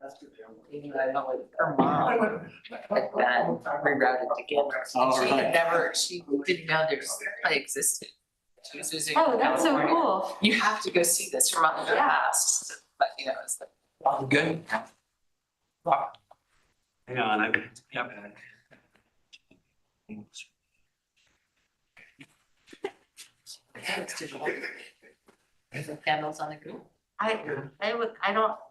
Her mom had been rerouted to get her. She didn't know there's play existed. She was visiting. Oh, that's so California. cool. You have to go see this. Her mom passed, but you know, it's like. Good. Hang on, yep. Is there candles on the group? I don't,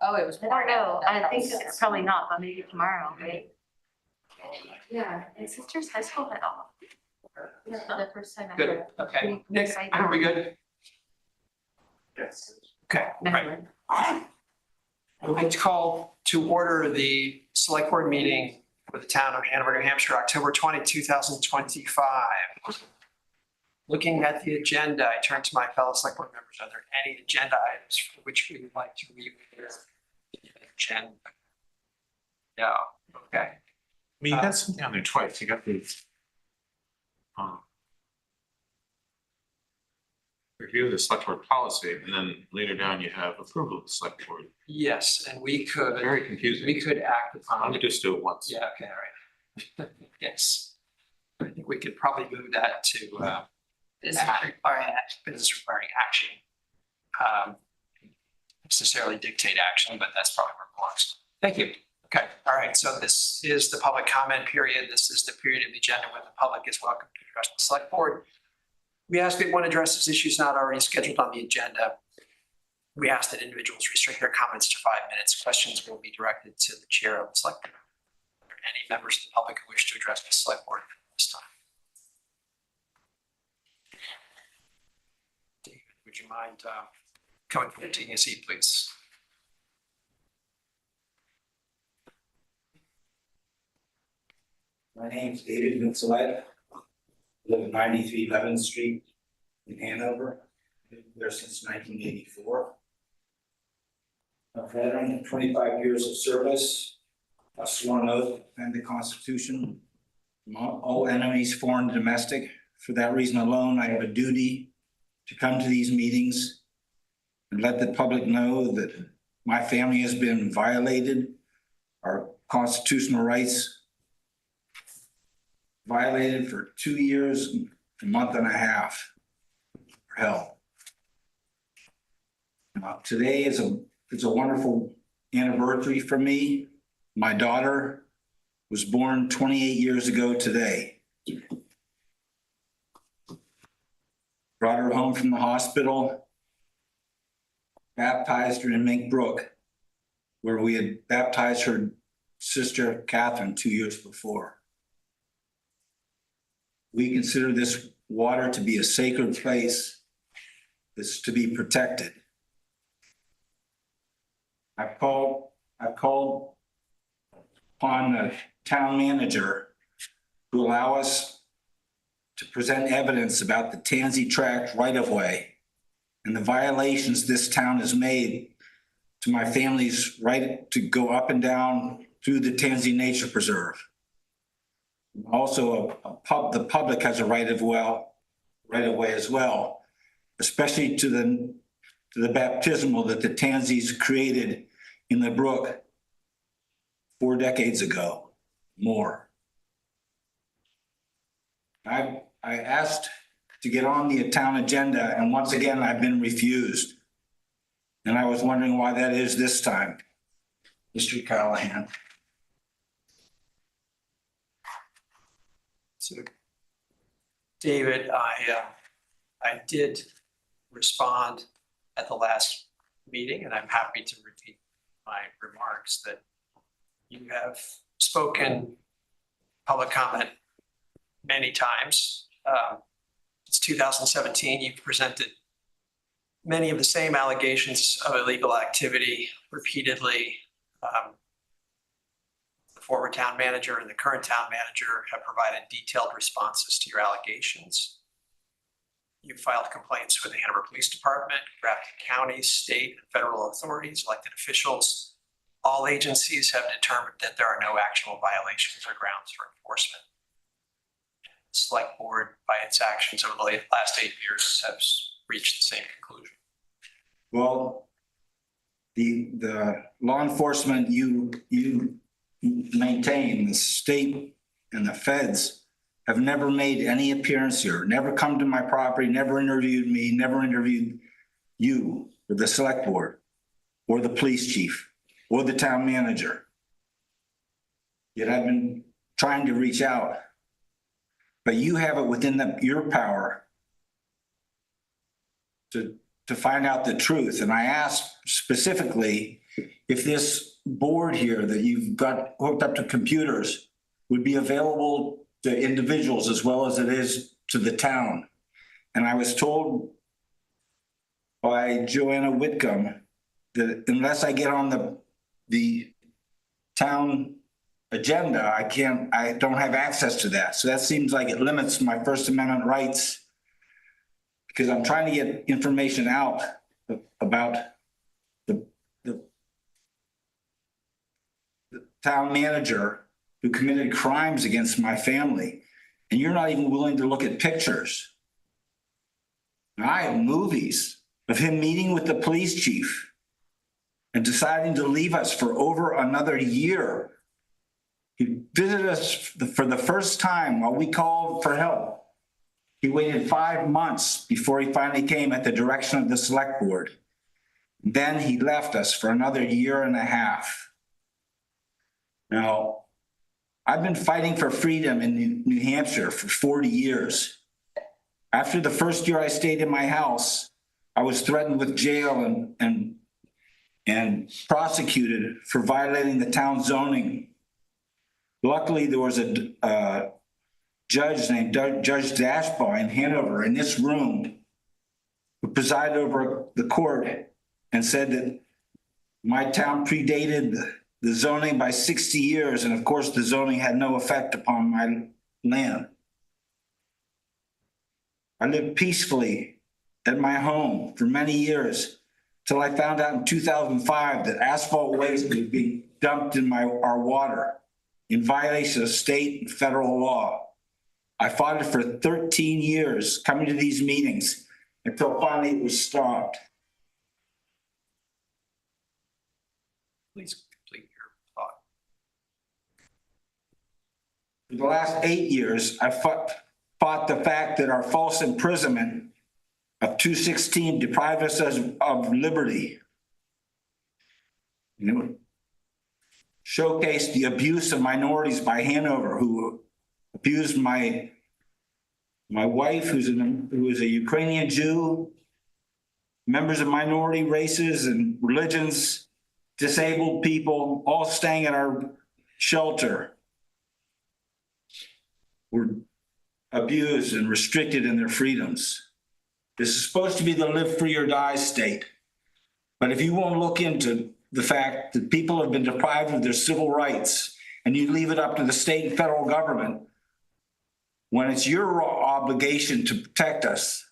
Oh, it was. I don't know. I think it's probably not, but maybe tomorrow, right? Yeah, my sister's high school had all. Yeah, for the first time I Good, heard. okay. Nick, are we good? Yes. Okay, right. I'd like to call to order the select board meeting for the town of Hanover, New Hampshire, October 20, 2025. Looking at the agenda, I turn to my fellow select board members. Are there any agenda items for which we would like to review? Agenda? No, okay. I mean, you got something on there twice. You got the review of the select board policy, and then later down you have approval of the select board. Yes, and we could Very confusing. act upon Let me it. just do it once. Yeah, okay, all right. Yes. I think we could probably move that to Business requiring business requiring action. Necessarily dictate action, but that's probably where it belongs. Thank you. Okay, all right, so this is the public comment period. This is the period of the agenda where the public is welcome to address the select board. We ask that one addresses issues not already scheduled on the agenda. We ask that individuals restrict their comments to 5 minutes. Questions will be directed to the chair of the select board. Are there any members of the public who wish to address the select board at this time? David, would you mind coming forward, taking a seat, please? My name's David Mitzelite. Live at 93 Leavenworth Street in Hanover. Been there since 1984. A veteran, 25 years of service. A sworn oath to defend the Constitution from all enemies, foreign and domestic. For that reason alone, I have a duty to come to these meetings and let the public know that my family has been violated, our constitutional rights violated for 2 years, a month and a half. For hell. Today is a wonderful anniversary for me. My daughter was born 28 years ago today. Brought her home from the hospital, baptized her in Mink Brook, where we had baptized her sister Catherine 2 years before. We consider this water to be a sacred place that's to be protected. I've called upon the town manager to allow us to present evidence about the Tansy Tract right-of-way and the violations this town has made to my family's right to go up and down through the Tansy Nature Preserve. Also, the public has a right of way as well, especially to the baptismal that the Tansies created in the brook 4 decades ago, more. I asked to get on the town agenda, and once again, I've been refused. And I was wondering why that is this time, Mr. Callahan. So, David, I did respond at the last meeting, and I'm happy to repeat my remarks that you have spoken public comment many times. Since 2017, you've presented many of the same allegations of illegal activity repeatedly. The former town manager and the current town manager have provided detailed responses to your allegations. You filed complaints with the Hanover Police Department, Grafton County, state and federal authorities, elected officials. All agencies have determined that there are no actionable violations or grounds for enforcement. The Select Board, by its actions over the last 8 years, has reached the same conclusion. Well, the law enforcement you maintain, the state and the feds have never made any appearance here, never come to my property, never interviewed me, never interviewed you or the select board or the police chief or the town manager. Yet I've been trying to reach out, but you have it within your power to find out the truth. And I asked specifically if this board here that you've got hooked up to computers would be available to individuals as well as it is to the town. And I was told by Joanna Whitcomb that unless I get on the town agenda, I don't have access to that. So that seems like it limits my First Amendment rights, because I'm trying to get information out about the town manager who committed crimes against my family. And you're not even willing to look at pictures. Now, I have movies of him meeting with the police chief and deciding to leave us for over another year. He visited us for the first time while we called for help. He waited 5 months before he finally came at the direction of the select board. Then he left us for another year and a half. Now, I've been fighting for freedom in New Hampshire for 40 years. After the first year I stayed in my house, I was threatened with jail and prosecuted for violating the town zoning. Luckily, there was a judge named Judge Dashbaugh in Hanover in this room who presided over the court and said that my town predated the zoning by 60 years. And of course, the zoning had no effect upon my land. I lived peacefully at my home for many years till I found out in 2005 that asphalt waste was being dumped in our water in violation of state and federal law. I fought it for 13 years, coming to these meetings until finally it was stopped. Please complete your thought. For the last 8 years, I fought the fact that our false imprisonment of 216 deprived us of liberty. You know, showcased the abuse of minorities by Hanover, who abused my wife, who is a Ukrainian Jew, members of minority races and religions, disabled people, all staying at our shelter, were abused and restricted in their freedoms. This is supposed to be the live free or die state. But if you won't look into the fact that people have been deprived of their civil rights and you leave it up to the state and federal government, when it's your obligation to protect us,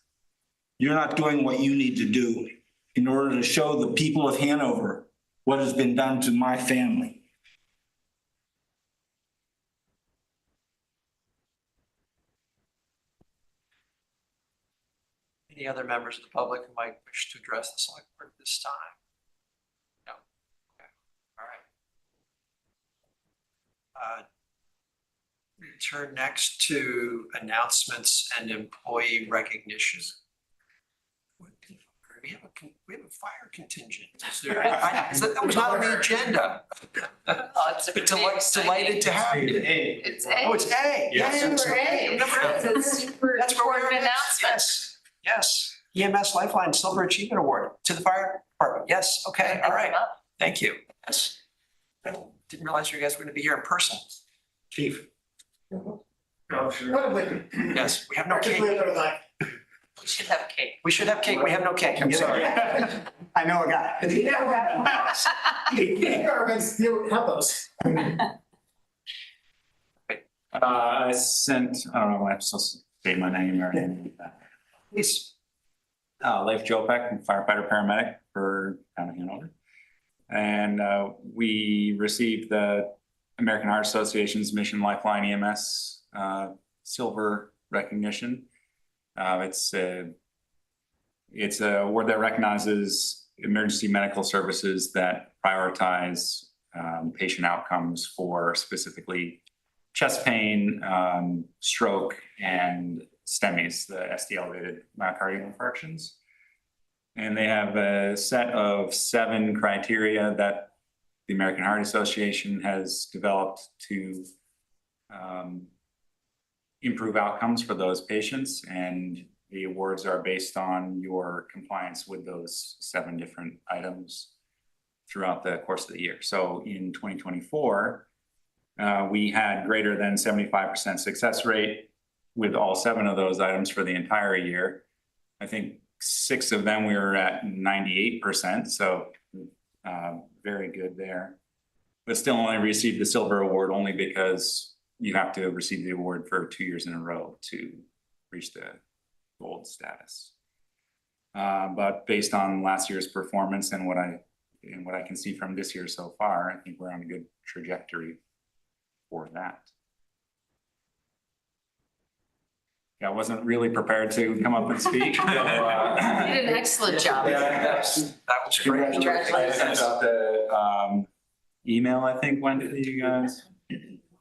you're not doing what you need to do in order to show the people of Hanover what has been done to my family. Any other members of the public who might wish to address the select board at this time? No? Okay, all right. We turn next to announcements and employee recognition. We have a fire contingent. Is there, that was not on the agenda. Oh, it's Delighted to have you. It's A. Oh, it's A. Yes. Number A. It's a super That's where important announcement. Yes. EMS Lifeline Silver Achievement Award to the fire department. Yes. Okay. All right. Thank you. Yes. I didn't realize you guys were going to be here in person. Chief. Yes. We have no cake. We should have cake. We should have cake. We have no cake. I'm sorry. I know a guy. Help us. I sent, I don't know if I'm supposed to say my name or anything like that. Please. Leif Jopek, firefighter paramedic for Town of Hanover. And we received the American Heart Association's Mission Lifeline EMS silver recognition. It's a award that recognizes emergency medical services that prioritize patient outcomes for specifically chest pain, stroke, and STEMIs, the ST elevated myocardial infarctions. And they have a set of 7 criteria that the American Heart Association has developed to improve outcomes for those patients. And the awards are based on your compliance with those 7 different items throughout the course of the year. So in 2024, we had greater than 75% success rate with all 7 of those items for the entire year. I think 6 of them we were at 98%, so very good there. But still only received the silver award only because you have to receive the award for 2 years in a row to reach the gold status. But based on last year's performance and what I can see from this year so far, I think we're on a good trajectory for that. Yeah, I wasn't really prepared to come up and speak. So, You did an excellent job. That was great. Congratulations. About the email, I think, went to you guys.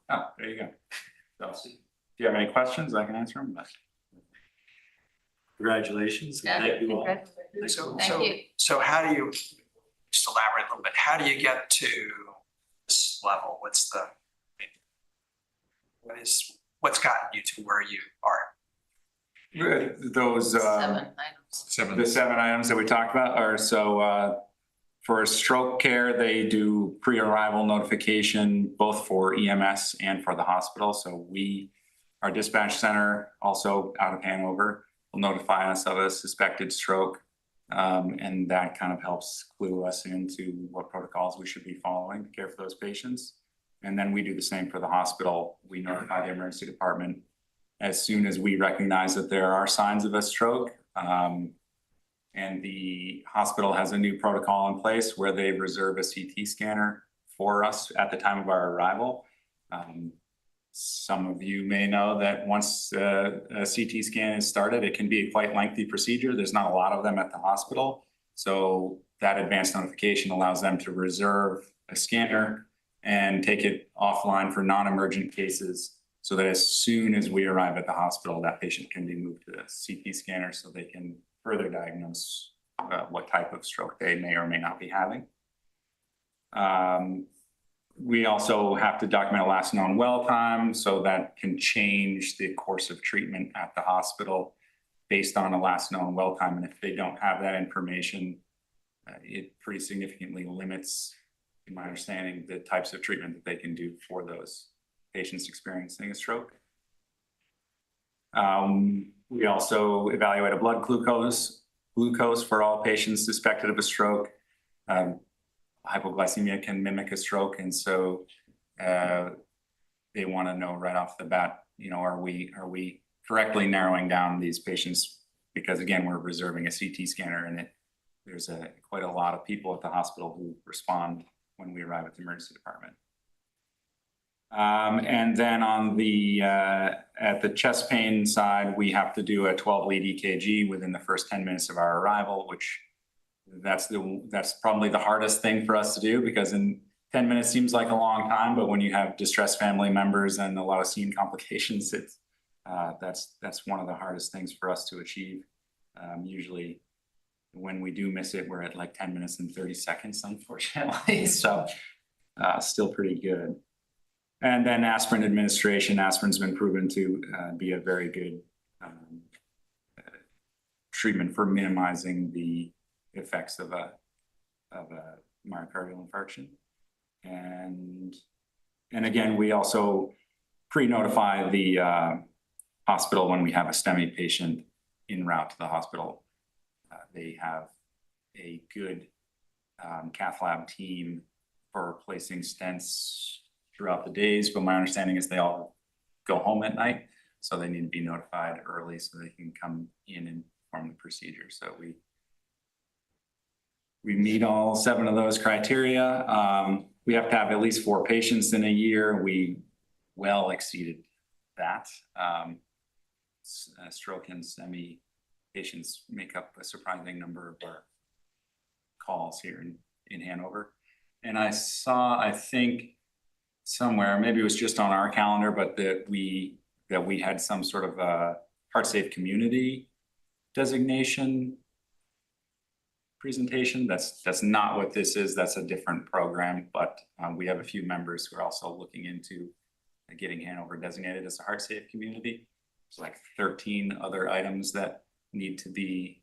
Oh, there you go. So, do you have any questions? I can answer them. But Congratulations. Yeah. Thank you all. Thank you. So how do you, just elaborate a little bit, how do you get to this level? What's gotten you to where you are? those 7 items. Seven. the 7 items that we talked about are for stroke care, they do pre-arrival notification both for EMS and for the hospital. So our dispatch center, also out of Hanover, will notify us of a suspected stroke. And that kind of helps clue us into what protocols we should be following to care for those patients. And then we do the same for the hospital. We notify the emergency department as soon as we recognize that there are signs of a stroke. And the hospital has a new protocol in place where they reserve a CT scanner for us at the time of our arrival. Some of you may know that once a CT scan is started, it can be a quite lengthy procedure. There's not a lot of them at the hospital. So that advanced notification allows them to reserve a scanner and take it offline for non-emergent cases, so that as soon as we arrive at the hospital, that patient can be moved to the CT scanner so they can further diagnose what type of stroke they may or may not be having. We also have to document a last known well time, so that can change the course of treatment at the hospital based on a last known well time. And if they don't have that information, it pretty significantly limits, in my understanding, the types of treatment that they can do for those patients experiencing a stroke. We also evaluate a blood glucose for all patients suspected of a stroke. Hypoglycemia can mimic a stroke, and so they want to know right off the bat, are we correctly narrowing down these patients? Because again, we're reserving a CT scanner, and there's quite a lot of people at the hospital who respond when we arrive at the emergency department. And then on at the chest pain side, we have to do a 12-lead EKG within the first 10 minutes of our arrival, which that's probably the hardest thing for us to do, because in 10 minutes seems like a long time, but when you have distressed family members and a lot of scene complications, that's one of the hardest things for us to achieve. Usually when we do miss it, we're at like 10 minutes and 30 seconds, unfortunately. So still pretty good. And then aspirin administration. Aspirin's been proven to be a very good treatment for minimizing the effects of a myocardial infarction. And again, we also pre-notify the hospital when we have a STEMI patient en route to the hospital. They have a good cath lab team for placing stents throughout the days, but my understanding is they all go home at night, so they need to be notified early so they can come in and perform the procedure. So we meet all 7 of those criteria. We have to have at least 4 patients in a year. We well exceeded that. Stroke and STEMI patients make up a surprising number of our calls here in Hanover. And I saw, I think somewhere, maybe it was just on our calendar, but that we had some sort of a heart safe community designation presentation. That's not what this is. That's a different program, but we have a few members who are also looking into getting Hanover designated as a heart safe community. There's like 13 other items that need to be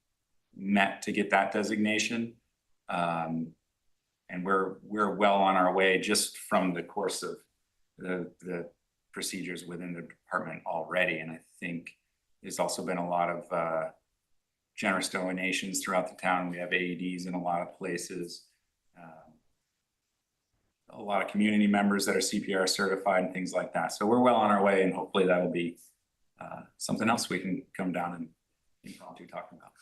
met to get that designation. And we're well on our way just from the course of the procedures within the department already. And I think there's also been a lot of generous donations throughout the town. We have AEDs in a lot of places. A lot of community members that are CPR certified and things like that. So we're well on our way, and hopefully that'll be something else we can come down and impromptu talk about.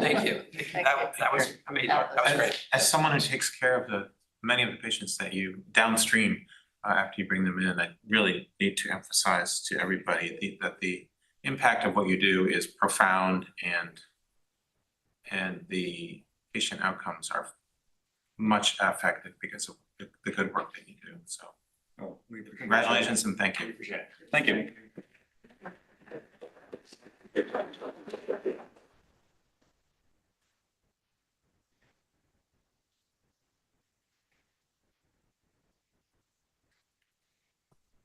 Thank you. That was amazing. That was great. As someone who takes care of many of the patients that you downstream after you bring them in, I really need to emphasize to everybody that the impact of what you do is profound, and the patient outcomes are much affected because of the good work that you do. So congratulations and thank you. Appreciate it. Thank you.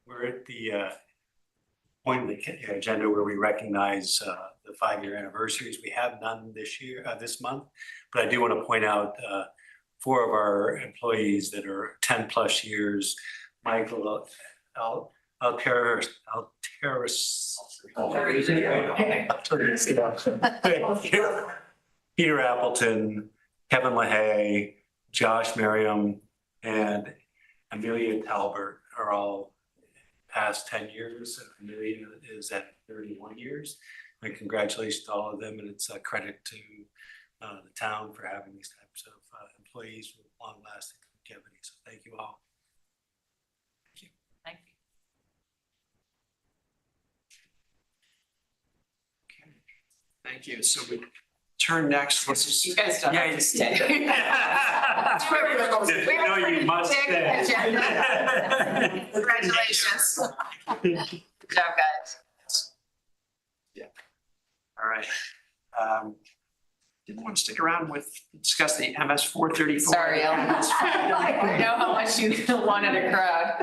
We're at the point in the agenda where we recognize the 5-year anniversaries. We have none this month, but I do want to point out 4 of our employees that are 10+ years. Michael Peter Appleton, Kevin LaHaye, Josh Merriam, and Amelia Talbert are all past 10 years. Amelia is at 31 years. And congratulations to all of them, and it's a credit to the town for having these types of employees with long-lasting longevity. So thank you all. Thank you. Thank you. So we turn next. Let's just. You guys don't have to stay. No, you must stay. Congratulations. Good job, guys. All right. Didn't want to stick around discuss the MS 434. Sorry, I know how much you wanted a crowd.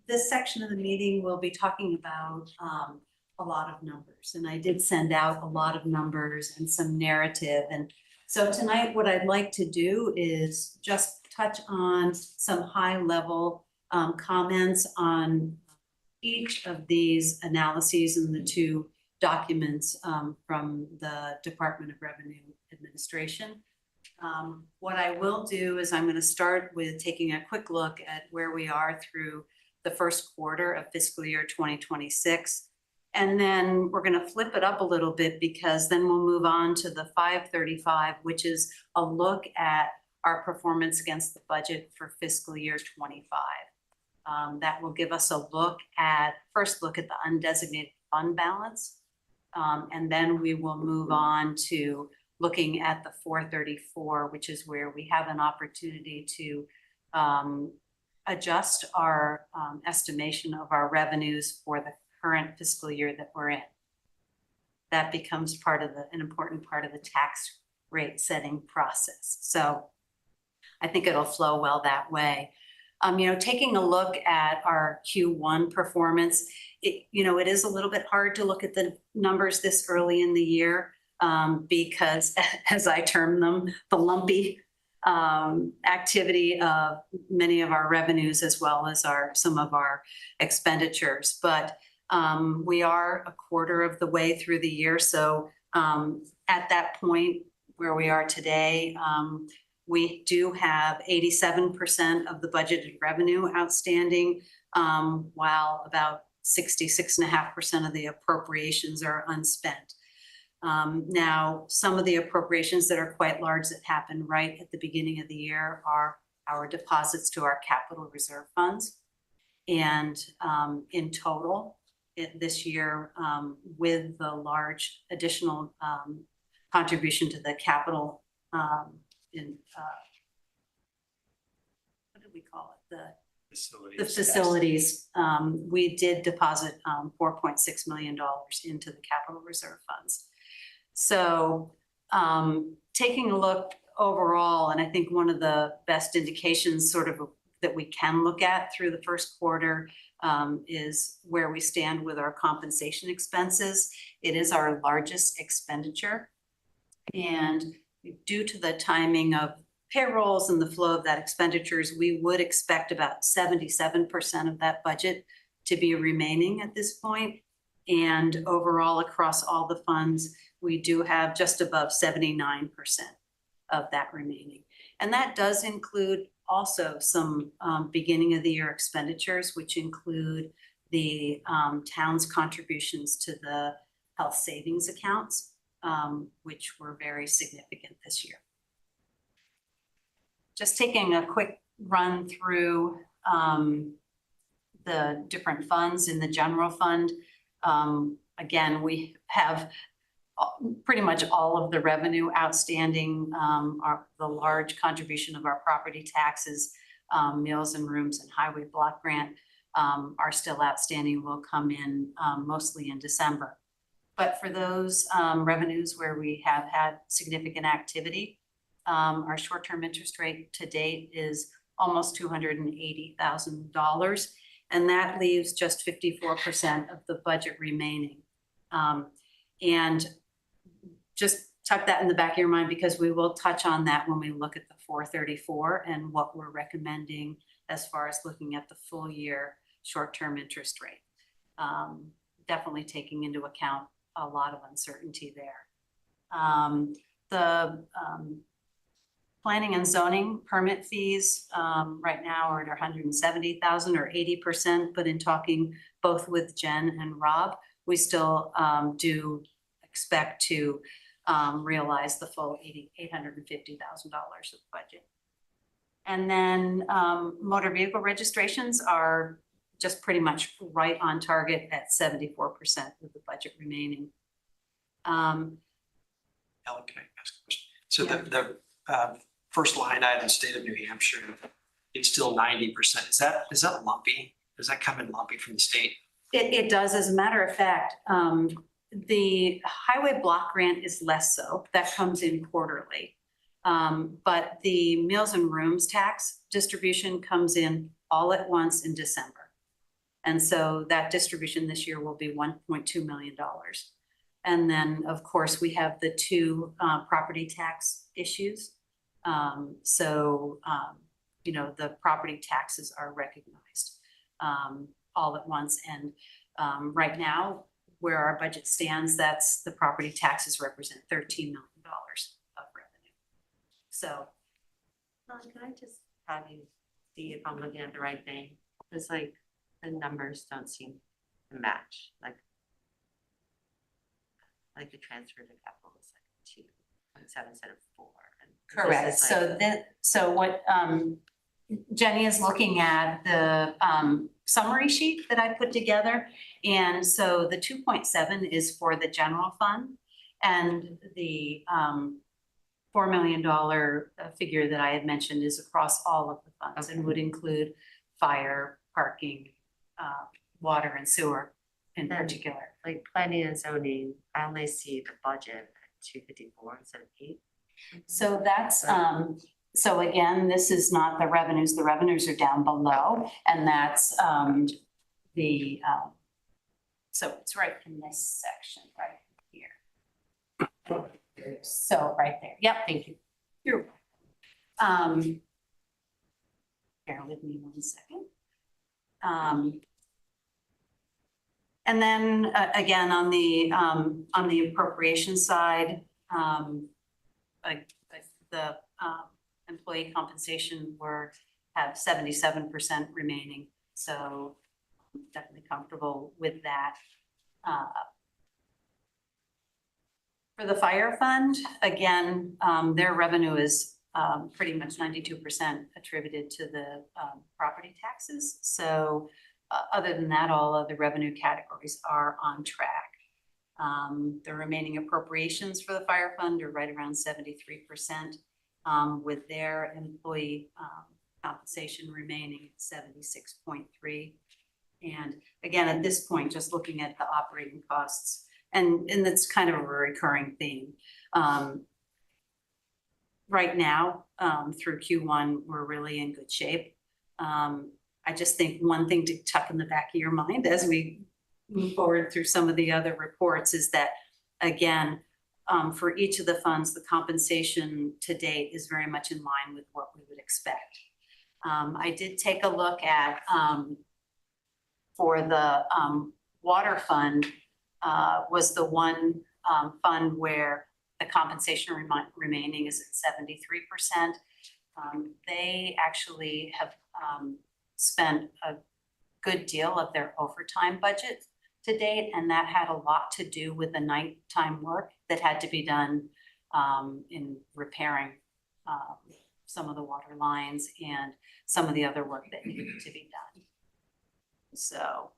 This section of the meeting will be talking about a lot of numbers, and I did send out a lot of numbers and some narrative. And so tonight what I'd like to do is just touch on some high-level comments on each of these analyses in the 2 documents from the Department of Revenue Administration. What I will do is I'm going to start with taking a quick look at where we are through the first quarter of fiscal year 2026. And then we're going to flip it up a little bit, because then we'll move on to the 535, which is a look at our performance against the budget for fiscal year 25. That will give us a first look at the undesignated fund balance. And then we will move on to looking at the 434, which is where we have an opportunity to adjust our estimation of our revenues for the current fiscal year that we're in. That becomes an important part of the tax rate setting process. So I think it'll flow well that way. Taking a look at our Q1 performance, it is a little bit hard to look at the numbers this early in the year because, as I term them, the lumpy activity of many of our revenues as well as some of our expenditures. But we are a quarter of the way through the year. So at that point where we are today, we do have 87% of the budgeted revenue outstanding, while about 66.5% of the appropriations are unspent. Now, some of the appropriations that are quite large that happen right at the beginning of the year are our deposits to our capital reserve funds. And in total, this year, with the large additional, contribution to the capital, in, what did we call it? The facilities, we did deposit $4.6 million into the capital reserve funds. So taking a look overall, and I think one of the best indications sort of that we can look at through the first quarter is where we stand with our compensation expenses. It is our largest expenditure. And due to the timing of payrolls and the flow of that expenditures, we would expect about 77% of that budget to be remaining at this point. And overall, across all the funds, we do have just above 79% of that remaining. And that does include also some beginning of the year expenditures, which include the town's contributions to the health savings accounts, which were very significant this year. Just taking a quick run through the different funds in the general fund. Again, we have pretty much all of the revenue outstanding. The large contribution of our property taxes, meals and rooms and highway block grant are still outstanding, will come in mostly in December. But for those revenues where we have had significant activity, our short-term interest rate to date is almost $280,000, and that leaves just 54% of the budget remaining. And just tuck that in the back of your mind, because we will touch on that when we look at the 434 and what we're recommending as far as looking at the full year short-term interest rate. Definitely taking into account a lot of uncertainty there. The planning and zoning permit fees right now are at 170,000 or 80%, but in talking both with Jen and Rob, we still do expect to realize the full $850,000 of budget. And then motor vehicle registrations are just pretty much right on target at 74% of the budget remaining. Ellen, can I ask a question? So Yeah. the first line item, state of New Hampshire, it's still 90%. Is that lumpy? Does that come in lumpy from the state? It does. As a matter of fact, the highway block grant is less so. That comes in quarterly. But the meals and rooms tax distribution comes in all at once in December. And so that distribution this year will be $1.2 million. And then, of course, we have the two property tax issues. You know, the property taxes are recognized all at once. And right now, where our budget stands, that's the property taxes represent $13 million of revenue. So. Can I just have you see if I'm looking at the right thing? It's like the numbers don't seem to match. Like the transfer to capital is like 2.7 instead of 4. And Correct. So what Jenny is looking at the summary sheet that I put together. And so the 2.7 is for the general fund, and the $4 million figure that I had mentioned is across all of the funds and would include fire, parking, water and sewer in particular. like planning and zoning, I only see the budget at 254 instead of 8. So that's, so again, this is not the revenues are down below, and that's so it's right in this section right here. So right there, yep, thank you. You're welcome. Bear with me 1 second. And then again, on the appropriation side, the employee compensation have 77% remaining. So I'm definitely comfortable with that. For the fire fund, again, their revenue is pretty much 92% attributed to the property taxes. So other than that, all of the revenue categories are on track. The remaining appropriations for the fire fund are right around 73%, with their employee compensation remaining at 76.3. And again, at this point, just looking at the operating costs, and that's kind of a recurring theme. Right now, through Q1, we're really in good shape. I just think one thing to tuck in the back of your mind as we move forward through some of the other reports is that, again, for each of the funds, the compensation to date is very much in line with what we would expect. I did take a look at, for the water fund, was the one fund where the compensation remaining is at 73%. They actually have spent a good deal of their overtime budget to date, and that had a lot to do with the nighttime work that had to be done in repairing some of the water lines and some of the other work that needed to be done. So,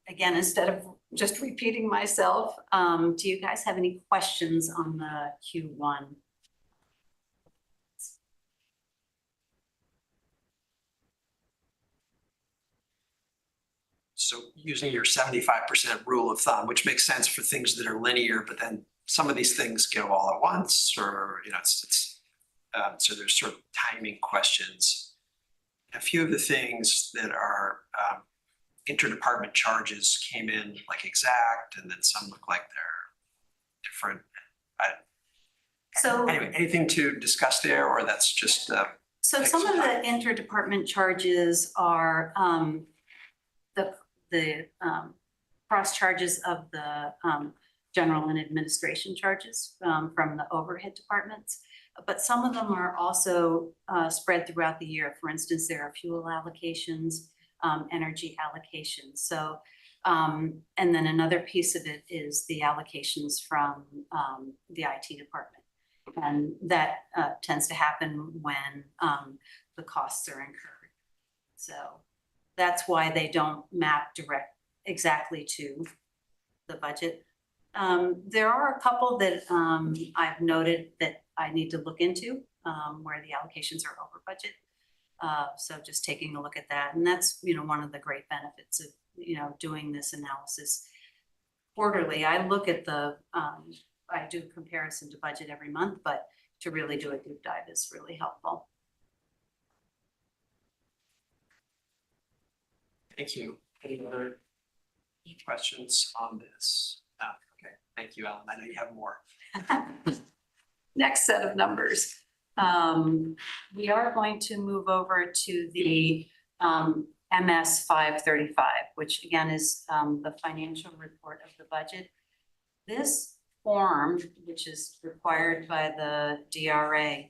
again, instead of just repeating myself, do you guys have any questions on the Q1? So using your 75% rule of thumb, which makes sense for things that are linear, but then some of these things go all at once, or, you know, so there's sort of timing questions. A few of the things that are interdepartment charges came in like exact, and then some look like they're different. So Anyway, anything to discuss there, or that's just so some of the interdepartment charges are the cross charges of the general and administration charges from the overhead departments. But some of them are also spread throughout the year. For instance, there are fuel allocations, energy allocations. So, and then another piece of it is the allocations from the IT department. And that tends to happen when the costs are incurred. So that's why they don't map exactly to the budget. There are a couple that I've noted that I need to look into where the allocations are over budget. So just taking a look at that. And that's, you know, one of the great benefits of, you know, doing this analysis quarterly. I look at the, I do comparison to budget every month, but to really do a deep dive is really helpful. Thank you. Any other questions on this? Okay, thank you, Ellen. I know you have more. Next set of numbers. We are going to move over to the MS 535, which again is the financial report of the budget. This form, which is required by the DRA,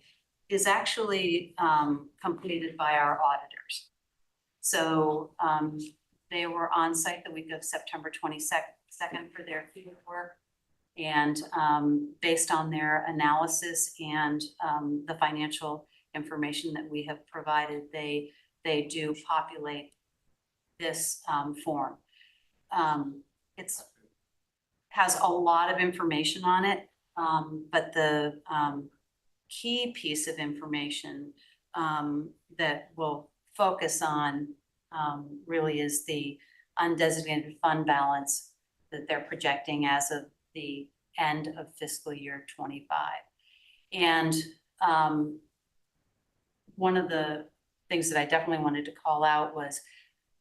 is actually completed by our auditors. So they were on site the week of September 22nd for their field work. And based on their analysis and the financial information that we have provided, they do populate this form. It has a lot of information on it, but the key piece of information that we'll focus on really is the undesignated fund balance that they're projecting as of the end of fiscal year 25. And one of the things that I definitely wanted to call out was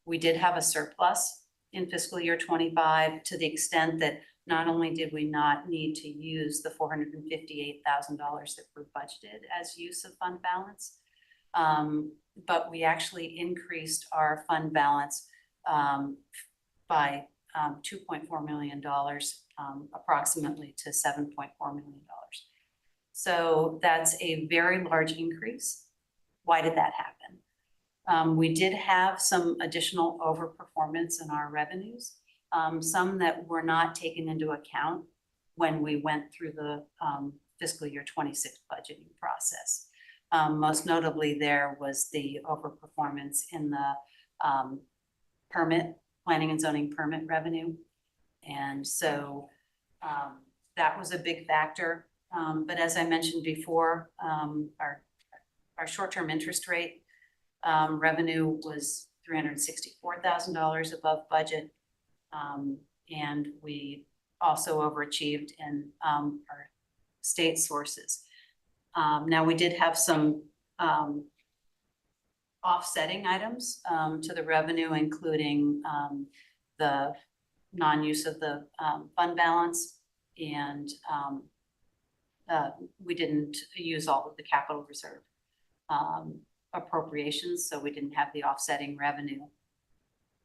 we did have a surplus in fiscal year 25 to the extent that not only did we not need to use the $458,000 that were budgeted as use of fund balance, but we actually increased our fund balance by $2.4 million, approximately to $7.4 million. So that's a very large increase. Why did that happen? We did have some additional overperformance in our revenues, some that were not taken into account when we went through the fiscal year 26 budgeting process. Most notably, there was the overperformance in the planning and zoning permit revenue. And so that was a big factor. But as I mentioned before, our short-term interest rate revenue was $364,000 above budget. And we also overachieved in our state sources. Now, we did have some offsetting items to the revenue, including the non-use of the fund balance, and we didn't use all of the capital reserve appropriations, so we didn't have the offsetting revenue.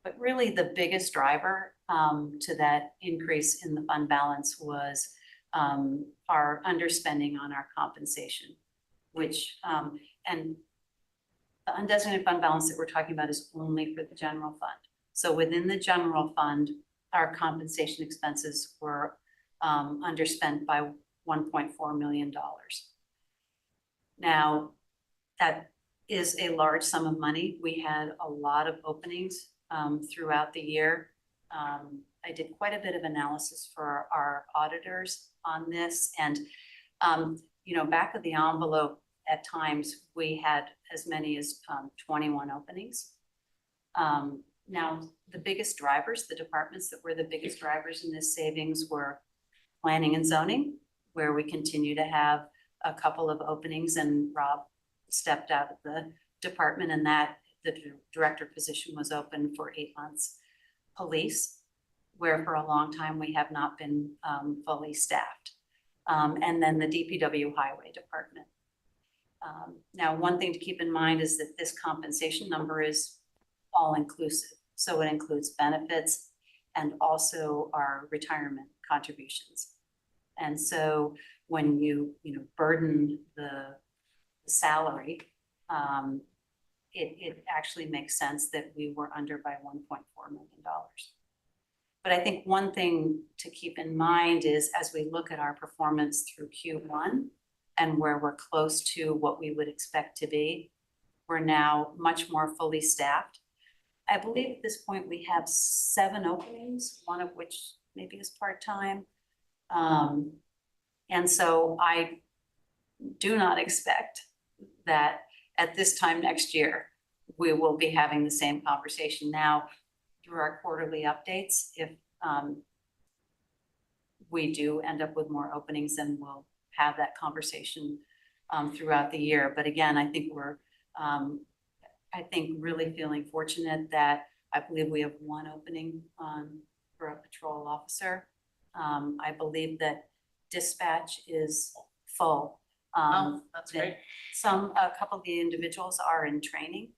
But really, the biggest driver to that increase in the fund balance was our underspending on our compensation, which, and the undesignated fund balance that we're talking about is only for the general fund. So within the general fund, our compensation expenses were underspent by $1.4 million. Now, that is a large sum of money. We had a lot of openings throughout the year. I did quite a bit of analysis for our auditors on this, and you know, back of the envelope, at times we had as many as 21 openings. Now, the biggest drivers, the departments that were the biggest drivers in this savings were planning and zoning, where we continue to have a couple of openings, and Rob stepped out of the department, and that the director position was open for 8 months. Police, where for a long time we have not been fully staffed. And then the DPW highway department. Now, one thing to keep in mind is that this compensation number is all inclusive. So it includes benefits and also our retirement contributions. And so when you burden the salary, it actually makes sense that we were under by $1.4 million. But I think one thing to keep in mind is, as we look at our performance through Q1 and where we're close to what we would expect to be, we're now much more fully staffed. I believe at this point we have 7 openings, one of which maybe is part-time. And so I do not expect that at this time next year, we will be having the same conversation. Now, through our quarterly updates, if we do end up with more openings, then we'll have that conversation throughout the year. But again, I think we're, really feeling fortunate that I believe we have 1 opening for a patrol officer. I believe that dispatch is full. That's great. A couple of the individuals are in training,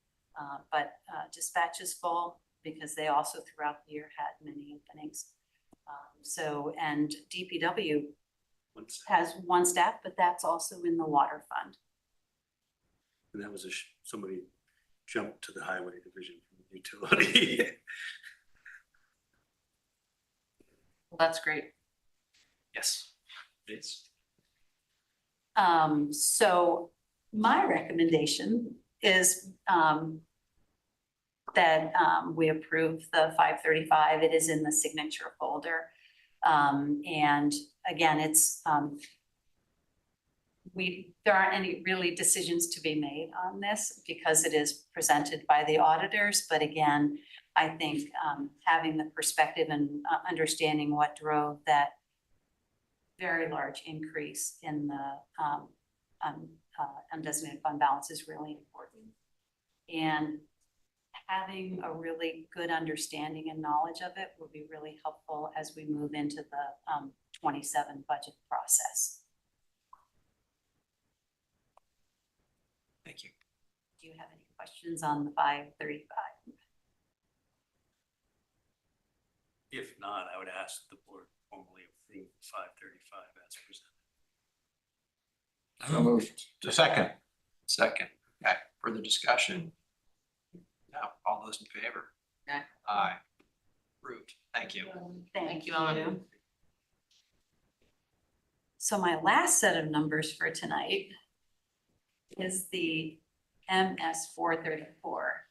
but dispatch is full because they also throughout the year had many openings. And DPW has 1 staff, but that's also in the water fund. And that was somebody jumped to the highway division from utility. Well, that's great. Yes, please. So my recommendation is that we approve the 535. It is in the signature folder. And again, it's there aren't any really decisions to be made on this because it is presented by the auditors. But again, I think having the perspective and understanding what drove that very large increase in the undesignated fund balance is really important. And having a really good understanding and knowledge of it will be really helpful as we move into the 27 budget process. Thank you. Do you have any questions on the 535? If not, I would ask that the board formally approve 535 as presented. So moved. The second. Second. Okay, further discussion? No, all those in favor? Aye. Aye. Approved. Thank you. Thank you, Ellen. So my last set of numbers for tonight is the MS 434.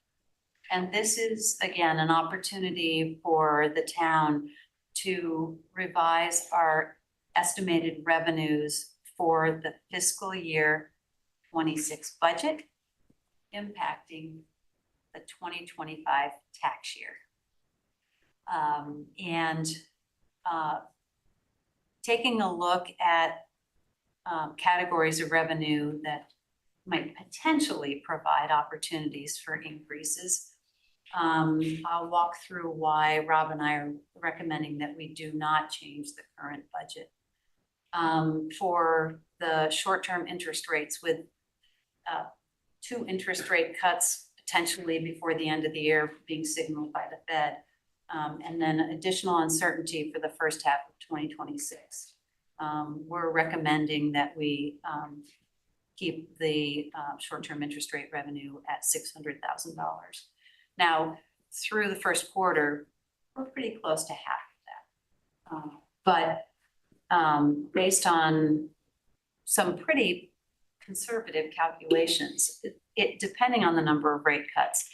And this is, again, an opportunity for the town to revise our estimated revenues for the fiscal year 26 budget, impacting the 2025 tax year. Taking a look at categories of revenue that might potentially provide opportunities for increases. I'll walk through why Rob and I are recommending that we do not change the current budget. For the short-term interest rates, with 2 interest rate cuts potentially before the end of the year being signaled by the Fed, and then additional uncertainty for the first half of 2026. We're recommending that we keep the short-term interest rate revenue at $600,000. Now, through the first quarter, we're pretty close to half of that. But based on some pretty conservative calculations, it depending on the number of rate cuts,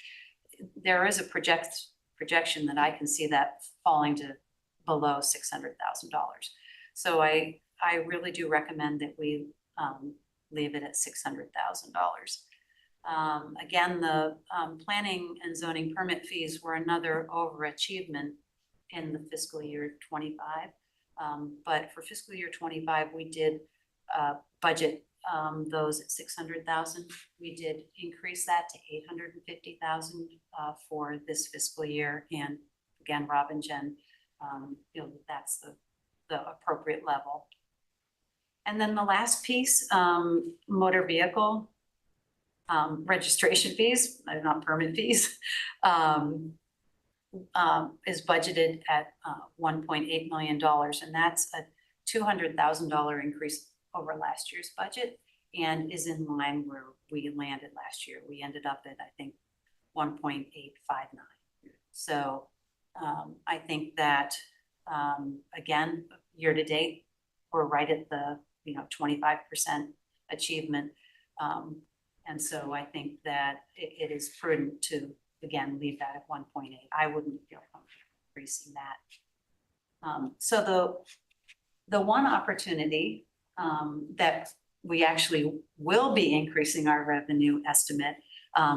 there is a projection that I can see that falling to below $600,000. So I really do recommend that we leave it at $600,000. Again, the planning and zoning permit fees were another overachievement in the fiscal year 25. But for fiscal year 25, we did budget those at 600,000. We did increase that to 850,000 for this fiscal year. And again, Rob and Jen feel that that's the appropriate level. And then the last piece, motor vehicle registration fees, not permit fees, is budgeted at $1.8 million. And that's a $200,000 increase over last year's budget and is in line where we landed last year. We ended up at, I think, 1.859. So I think that, again, year to date, we're right at the 25% achievement. And so I think that it is prudent to, again, leave that at 1.8. I wouldn't feel comfortable increasing that. So the one opportunity that we actually will be increasing our revenue estimate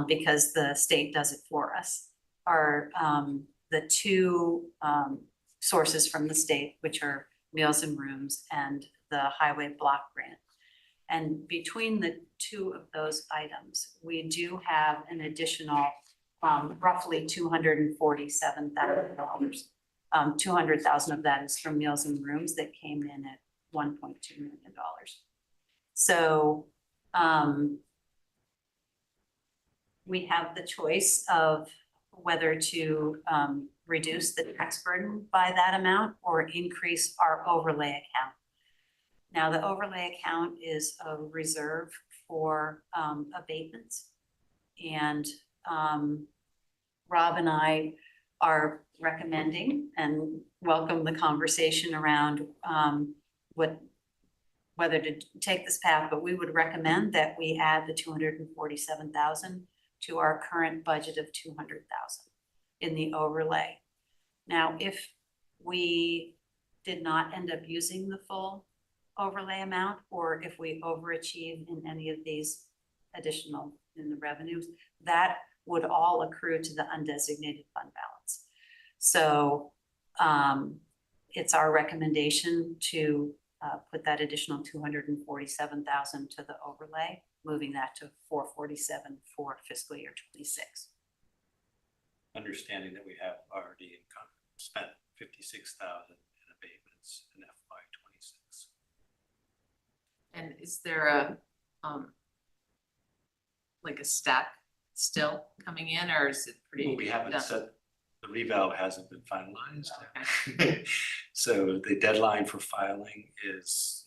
because the state does it for us are the 2 sources from the state, which are Meals and Rooms and the Highway Block Grant. And between the 2 of those items, we do have an additional roughly $247,000. 200,000 of that is from Meals and Rooms that came in at $1.2 million. So we have the choice of whether to reduce the tax burden by that amount or increase our overlay account. Now, the overlay account is a reserve for abatements. And Rob and I are recommending and welcome the conversation around whether to take this path, but we would recommend that we add the $247,000 to our current budget of $200,000 in the overlay. Now, if we did not end up using the full overlay amount, or if we overachieve in any of these additional in the revenues, that would all accrue to the undesignated fund balance. So it's our recommendation to put that additional $247,000 to the overlay, moving that to $447,000 for fiscal year 26. Understanding that we have already spent $56,000 in abatements in FY 26. And is there a like a stack still coming in, or is it pretty? Well, we haven't done? set, the revalve hasn't been finalized. Okay. So the deadline for filing is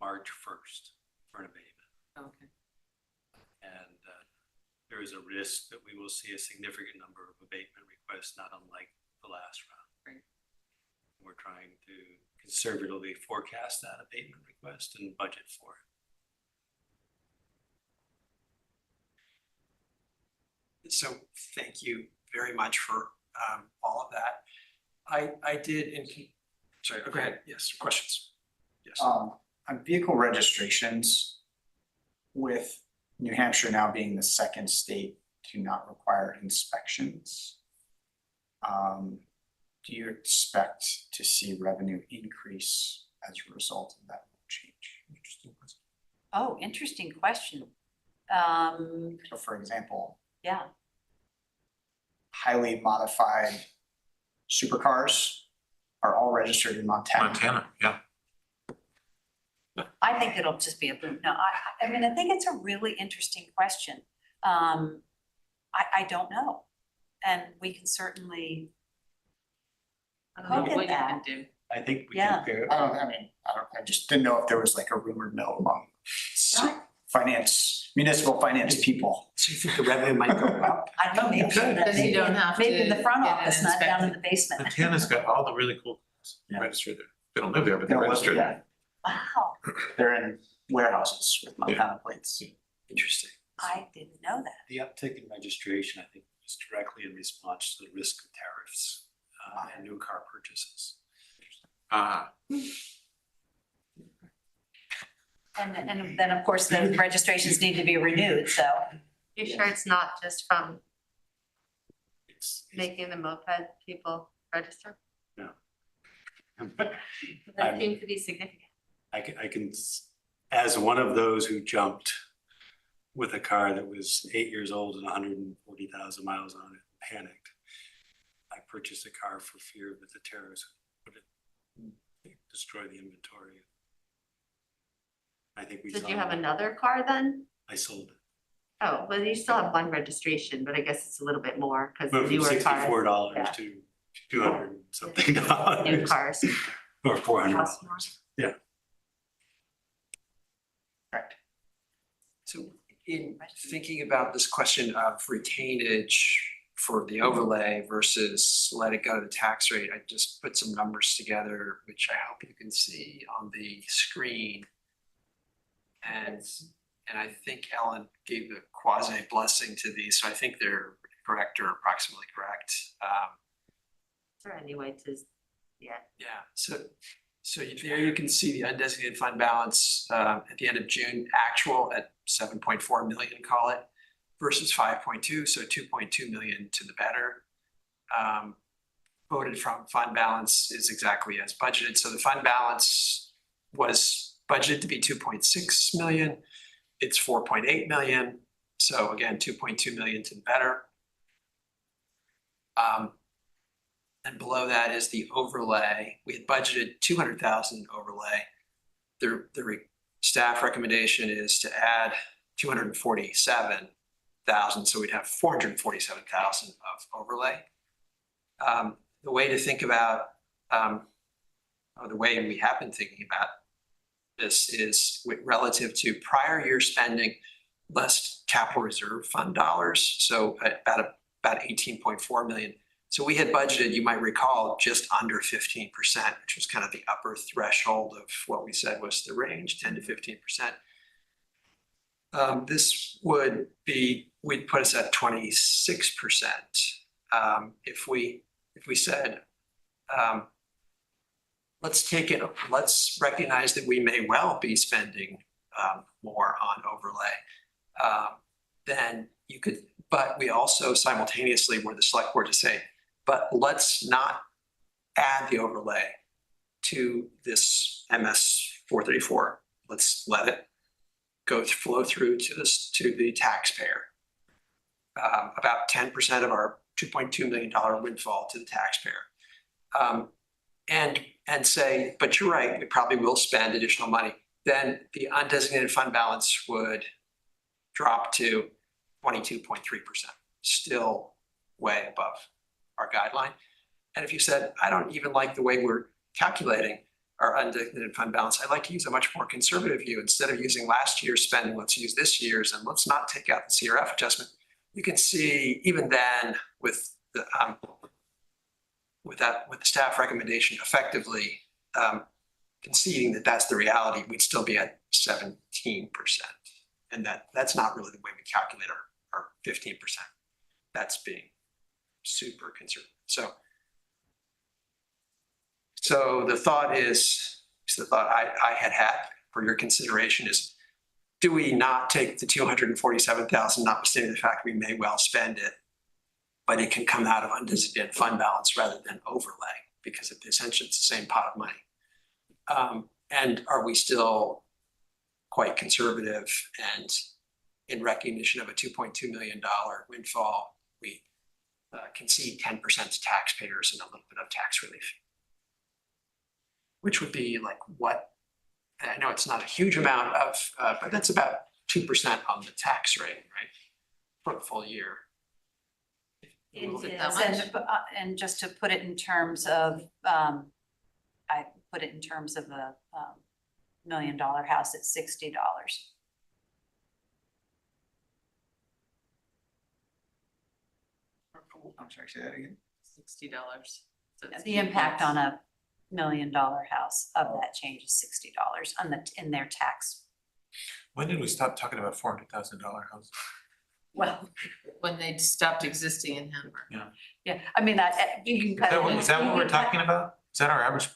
March 1st for an abatement. Okay. And there is a risk that we will see a significant number of abatement requests, not unlike the last round. Right. We're trying to conservatively forecast that abatement request and budget for it. So thank you very much for all of that. I did, sorry, go ahead, yes, questions? Yes. On vehicle registrations, with New Hampshire now being the second state to not require inspections, do you expect to see revenue increase as a result of that change? Interesting question. Oh, interesting question. So for example, Yeah, highly modified supercars are all registered in Montana. Montana, yeah. I think it'll just be a boom. No, I mean, I think it's a really interesting question. I don't know. And we can certainly, I don't know Look at what you that. can do. I think we Yeah. can pair. I just didn't know if there was like a rumor mill among municipal finance people. So you think the revenue might go up? I don't know, maybe. Then you don't have to. Maybe in the front get an office, not down in inspector. the basement. Montana's got all the really cool cars Yeah. registered there. They don't live there, but they're No, registered. yeah, Wow, they're in warehouses with Montana plates. Interesting. I didn't know that. The uptick in registration, I think, is directly in response to the risk of tariffs and new car purchases. And then, of course, the registrations need to be renewed, so. You sure it's not just from It's- making the moped people register? I'm- That seems to be significant. I can, as one of those who jumped with a car that was 8 years old and 140,000 miles on it, panicked. I purchased a car for fear that the terrorists would destroy the inventory. I think we. Did you have another car then? I sold it. Oh, well, you still have one registration, but I guess it's a little bit more because Went from newer $64 cars. to $200 and something New dollars. cars. Or $400. cost more. So in thinking about this question of retainage for the overlay versus let it go to the tax rate, I just put some numbers together, which I hope you can see on the screen. And I think Ellen gave a quasi blessing to these, so I think they're correct or approximately correct. Or anyway, to, yeah. Yeah, so there you can see the undesignated fund balance at the end of June, actual at 7.4 million, call it, versus 5.2, so 2.2 million to the better. Voted from fund balance is exactly as budgeted. So the fund balance was budgeted to be 2.6 million. It's 4.8 million. So again, 2.2 million to the better. And below that is the overlay. We had budgeted 200,000 overlay. The staff recommendation is to add 247,000, so we'd have 447,000 of overlay. The way to think about, or the way we have been thinking about this is relative to prior year spending less capital reserve fund dollars, so about 18.4 million. So we had budgeted, you might recall, just under 15%, which was kind of the upper threshold of what we said was the range, 10 to 15%. This would be, we'd put us at 26%. If we said, let's recognize that we may well be spending more on overlay. Then you could, but we also simultaneously were the select board to say, but let's not add the overlay to this MS 434. Let's let it flow through to the taxpayer. About 10% of our $2.2 million windfall to the taxpayer. And say, but you're right, we probably will spend additional money. Then the undesignated fund balance would drop to 22.3%, still way above our guideline. And if you said, I don't even like the way we're calculating our undesignated fund balance, I'd like to use a much more conservative view. Instead of using last year's spending, let's use this year's, and let's not take out the CRF adjustment. You can see even then with the staff recommendation effectively conceding that that's the reality, we'd still be at 17%. And that's not really the way we calculate our 15%. that's being super conservative. So the thought I had for your consideration is, do we not take the 247,000, notwithstanding the fact we may well spend it, but it can come out of undesignated fund balance rather than overlay, because essentially it's the same pot of money. And are we still quite conservative, and in recognition of a $2.2 million windfall, we concede 10% to taxpayers and a little bit of tax relief? Which would be like what? I know it's not a huge amount of, but that's about 2% on the tax rate, right? For the full year. It Is it is, that much? and just to put it in terms of, I put it in terms of a $1 million house at $60. I'm sorry, say that again. $60. So it's The impact on a $1 million house of that change is $60 in their tax. When did we stop talking about $400,000 houses? Well, when they stopped existing in Hanover. yeah, I mean, that, you can cut it. Is that what we're talking about? Is that our average?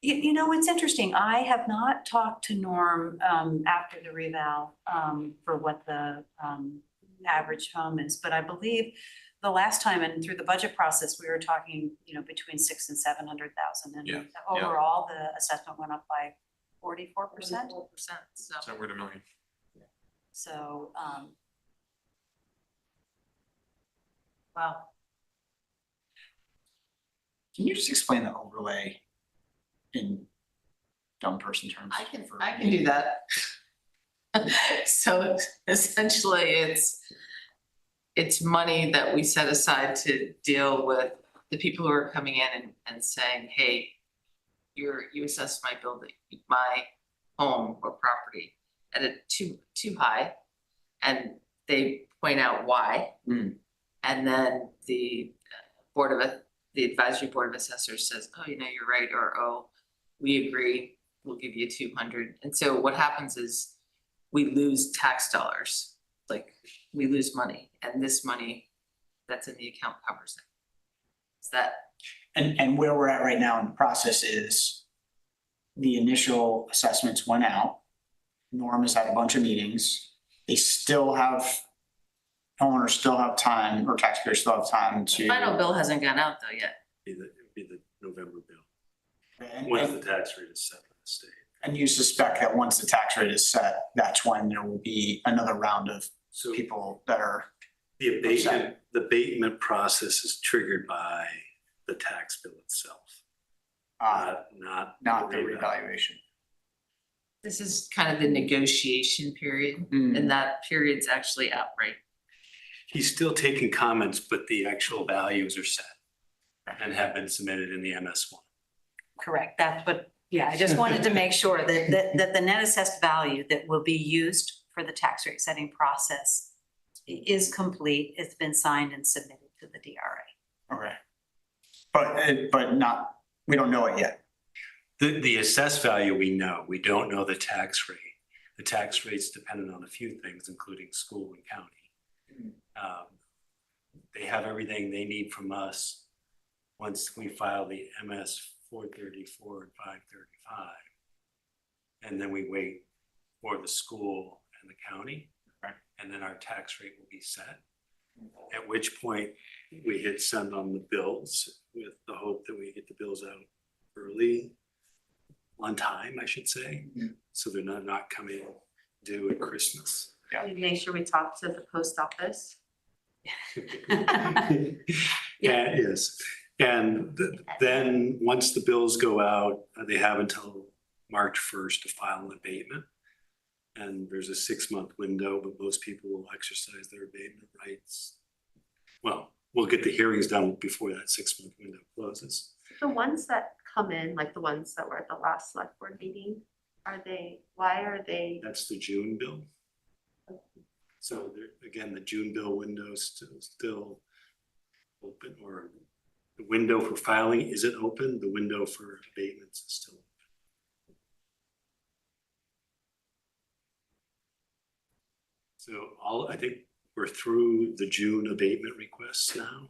You know, it's interesting. I have not talked to Norm after the reval for what the average home is, but I believe the last time and through the budget process, we were talking, you know, between 600,000 and 700,000, Yeah, and overall, the assessment went up by 44%. 4%, so. So we're at $1 million. So, Wow. Can you just explain the overlay in dumb person terms? I can do that. So essentially, it's money that we set aside to deal with the people who are coming in and saying, hey, you assessed my building, my home or property at a too high, and they point out why. And then the advisory board of assessors says, oh, you know, you're right, or oh, we agree, we'll give you 200. And so what happens is we lose tax dollars, like we lose money, and this money that's in the account covers it. Is that? And where we're at right now in the process is the initial assessments went out. Norm has had a bunch of meetings. They still have, homeowners still have time, or taxpayers still have time to. The final bill hasn't gone out though yet. It'd be the November bill, And- once the tax rate is set by the state. And you suspect that once the tax rate is set, that's when there will be another round of So people that are. the abatement process is triggered by the tax bill itself, not The revaluation. This is kind of the negotiation period, and that period's actually out, right? He's still taking comments, but the actual values are set and have been submitted in the MS1. Correct, that's what, yeah, I just wanted to make sure that the net assessed value that will be used for the tax rate setting process is complete, it's been signed and submitted to the DRA. Okay. But not, we don't know it yet. The assessed value we know, we don't know the tax rate. The tax rate's dependent on a few things, including school and county. They have everything they need from us once we file the MS 434 and 535. And then we wait for the school and the county, and then our tax rate will be set. At which point we hit send on the bills with the hope that we get the bills out early, on time, I should say. So they're not coming due at Christmas. We make sure we talk to the post office. Yes, and then once the bills go out, they have until March 1st to file an abatement. And there's a 6-month window, but most people will exercise their abatement rights. Well, we'll get the hearings done before that 6-month window closes. The ones that come in, like the ones that were at the last select board meeting, why are they? That's the June bill. So again, the June bill window is still open, or the window for filing isn't open. The window for abatements is still open. So I think we're through the June abatement requests now.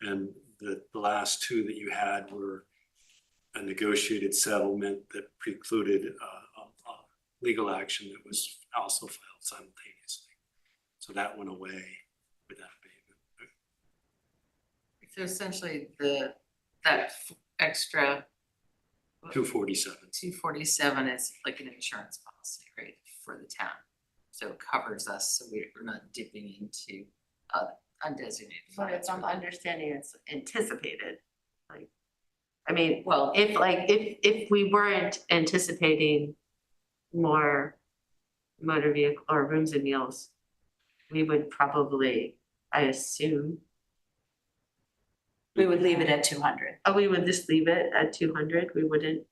And the last two that you had were a negotiated settlement that precluded legal action that was also filed simultaneously. So that went away with that abatement. So essentially extra 247. 247 is like an insurance policy, right, for the town. So it covers us, so we're not dipping into undesignated But funds. if I'm understanding, it's anticipated, like, I mean, well, if we weren't anticipating more motor vehicle or rooms and meals, we would probably, I assume, We would leave it at 200. we would just leave it at 200, we wouldn't.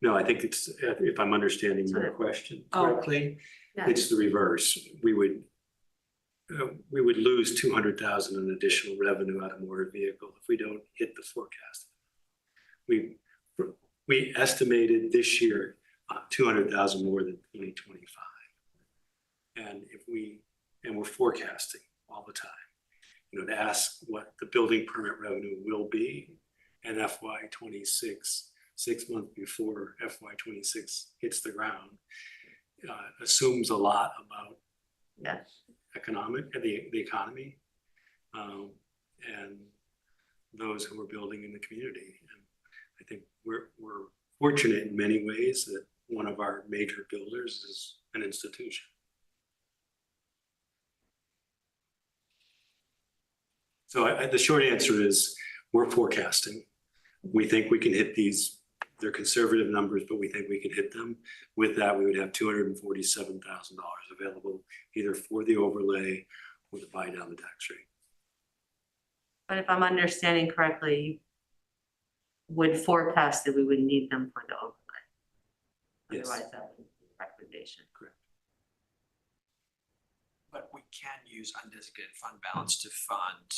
No, I think it's, if I'm understanding your question correctly, Yeah. it's the reverse. We would lose 200,000 in additional revenue out of motor vehicle if we don't hit the forecast. We estimated this year 200,000 more than 2025. And we're forecasting all the time, to ask what the building permit revenue will be in FY26, 6 months before FY26 hits the ground, assumes a lot about the economy, and those who are building in the community. And I think we're fortunate in many ways that one of our major builders is an institution. So the short answer is we're forecasting. We think we can hit these. They're conservative numbers, but we think we can hit them. With that, we would have $247,000 available either for the overlay or to buy down the tax rate. But if I'm understanding correctly, you would forecast that we would need them for the overlay. Yes. Otherwise, that would be a recommendation. Correct. But we can use undesignated fund balance to fund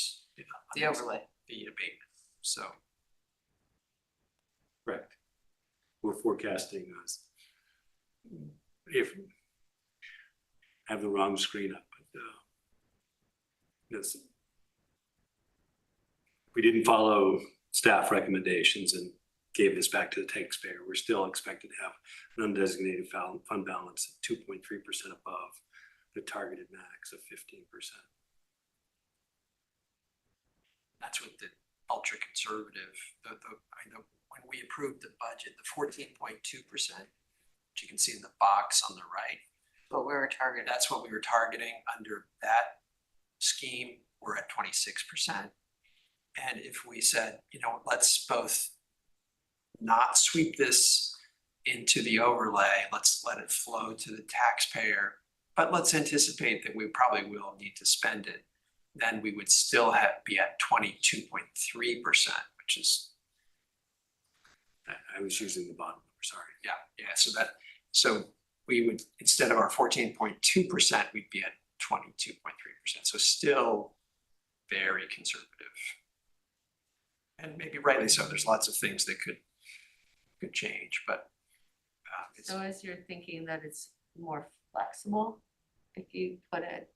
The overlay. the abatement, so. Correct. We're forecasting if I have the wrong screen up, but yes. We didn't follow staff recommendations and gave this back to the taxpayer. We're still expected to have an undesignated fund balance of 2.3% above the targeted max of 15%. That's what the ultra conservative, when we approved the budget, the 14.2%, which you can see in the box on the right, But we were targeted. that's what we were targeting. Under that scheme, we're at 26%. And if we said, let's both not sweep this into the overlay, let's let it flow to the taxpayer, but let's anticipate that we probably will need to spend it, then we would still be at 22.3%, which is. I was using the bottom number, sorry. Yeah, so we would, instead of our 14.2%, we'd be at 22.3%, so still very conservative. And maybe rightly so, there's lots of things that could change, but it's. So is your thinking that it's more flexible if you put it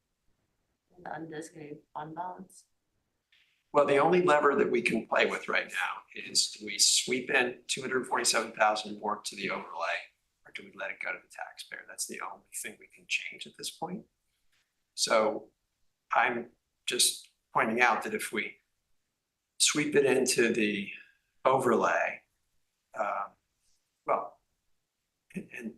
in the undesignated fund balance? Well, the only lever that we can play with right now is, do we sweep in 247,000 more to the overlay, or do we let it go to the taxpayer? That's the only thing we can change at this point. So I'm just pointing out that if we sweep it into the overlay, and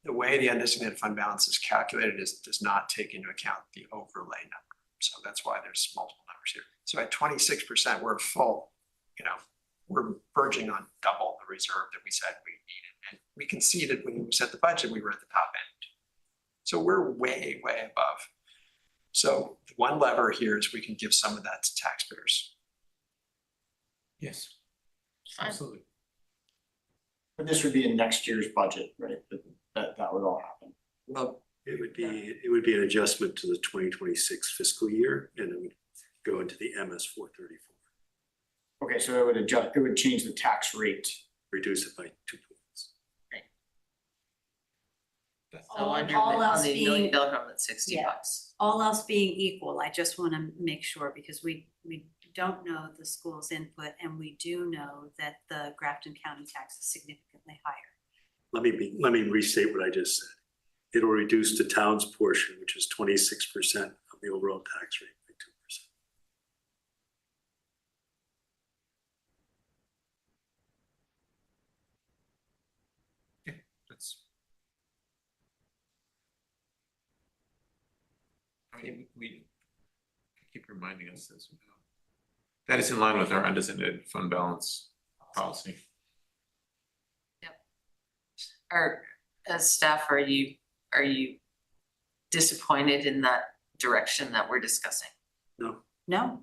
the way the undesignated fund balance is calculated does not take into account the overlay number. So that's why there's multiple numbers here. So at 26%, we're full, we're verging on double the reserve that we said we needed. And we conceded when we set the budget, we were at the top end. So we're way, way above. So one lever here is we can give some of that to taxpayers. Yes. Fine. Absolutely. But this would be in next year's budget, right? That would all happen. Well, It would be an adjustment to the 2026 fiscal year, and it would go into the MS 434. Okay, so it would change the tax rate. Reduce it by 2 points. So All under all on else the being- million dollar home, that's $60. Yeah. All else being equal, I just want to make sure, because we don't know the school's input, and we do know that the Grafton County tax is significantly higher. Let me restate what I just said. It'll reduce the town's portion, which is 26% of the overall tax rate by 2%. That's. I mean, we keep reminding us this. That is in line with our undesignated fund balance policy. As staff, are you disappointed in that direction that we're discussing? No,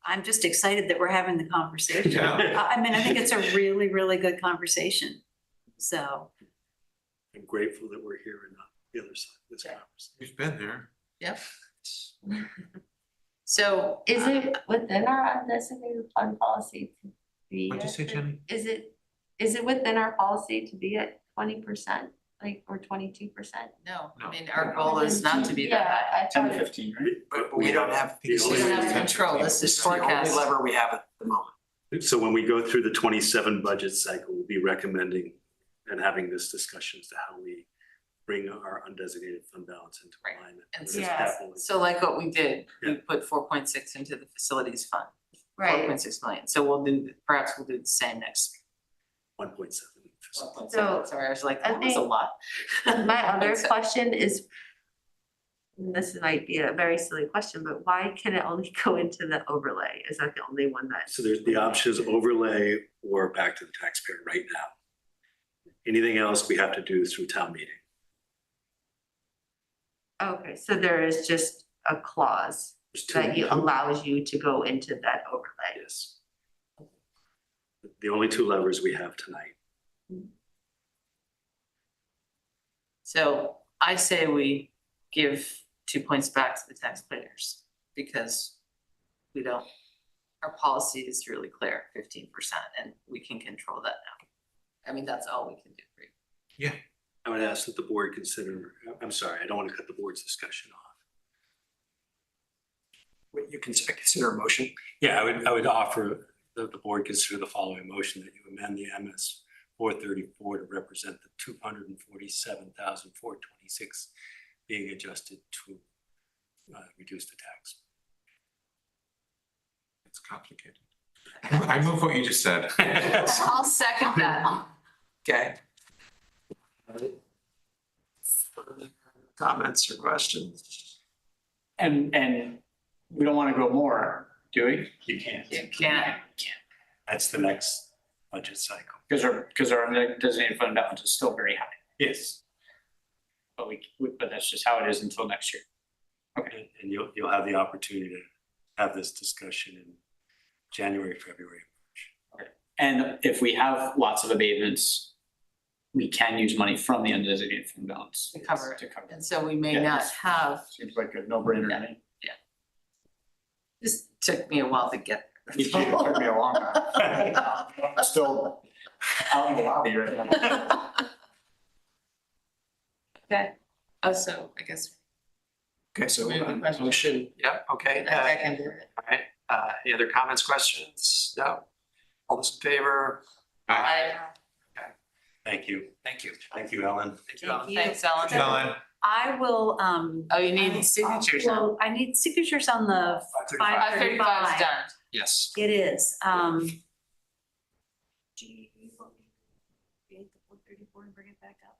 I'm just excited that we're having the conversation. Yeah. I mean, I think it's a really, really good conversation. So, I'm grateful that we're here and not the other side of this conversation. We've been there. Yep. So. Is it within our undesignated fund policy to be? What'd you say, at- Jenny? Is it within our policy to be at 20%, like, or 22%? No, No. I mean, our goal is not to be that high. Yeah, I 10 thought to it- 15, right? But we don't have. The only We don't have reason- control, this is It's the only forecast. lever we have at the moment. So when we go through the 27 budget cycle, we'll be recommending and having this discussion as to how we bring our undesignated fund balance into Right. alignment. And with so- this Yeah. capital. So like what we did, we Yeah. put 4.6 into the facilities fund, Right, 4.6 million. So we'll do, perhaps we'll do the same next. 1.7. So, Sorry, I was like, I that was a think- lot. my other So- question is, and this might be a very silly question, but why can it only go into the overlay? Is that the only one that? So there's the options overlay or back to the taxpayer right now. Anything else we have to do through town meeting. Okay, so there is just a clause There's two. that allows you to go into that overlay. Yes. The only two levers we have tonight. So I say we give 2 points back to the taxpayers because we don't, our policy is really clear, 15%, and we can control that now. I mean, that's all we can do. I would ask that the board consider, I'm sorry, I don't want to cut the board's discussion off. What you consider a motion? Yeah, I would offer that the board consider the following motion, that you amend the MS 434 to represent the 247,426 being adjusted to reduce the tax. It's complicated. I move what you just said. I'll second that. Okay. Comments or questions? And we don't want to go more, do we? You can't. You can't. That's the next budget cycle. Because our designated fund balance is still very high, Yes. but but that's just how it is until next year. Okay. And you'll have the opportunity to have this discussion in January, February. And if we have lots of abatements, we can use money from the undesignated fund balance. To cover it. To cover it. And so we may Yeah, not this have, Seems like a no-brainer to me. this took me a while to get. Me too, it took me a long time. I'm still out in the lobby right now. Okay. Oh, so I guess Okay, so Maybe question. motion, yeah, okay. I can do it. All right, any other comments, questions? No? All those in favor? Thank you. Thank you. Thank you, Ellen. Thank you, Alan. Thanks, Ellen. Ellen, I will, Oh, you need signatures now. well, I need signatures on the 535 is 535. done. Yes. It is, do you want me to create the 434 and bring it back up?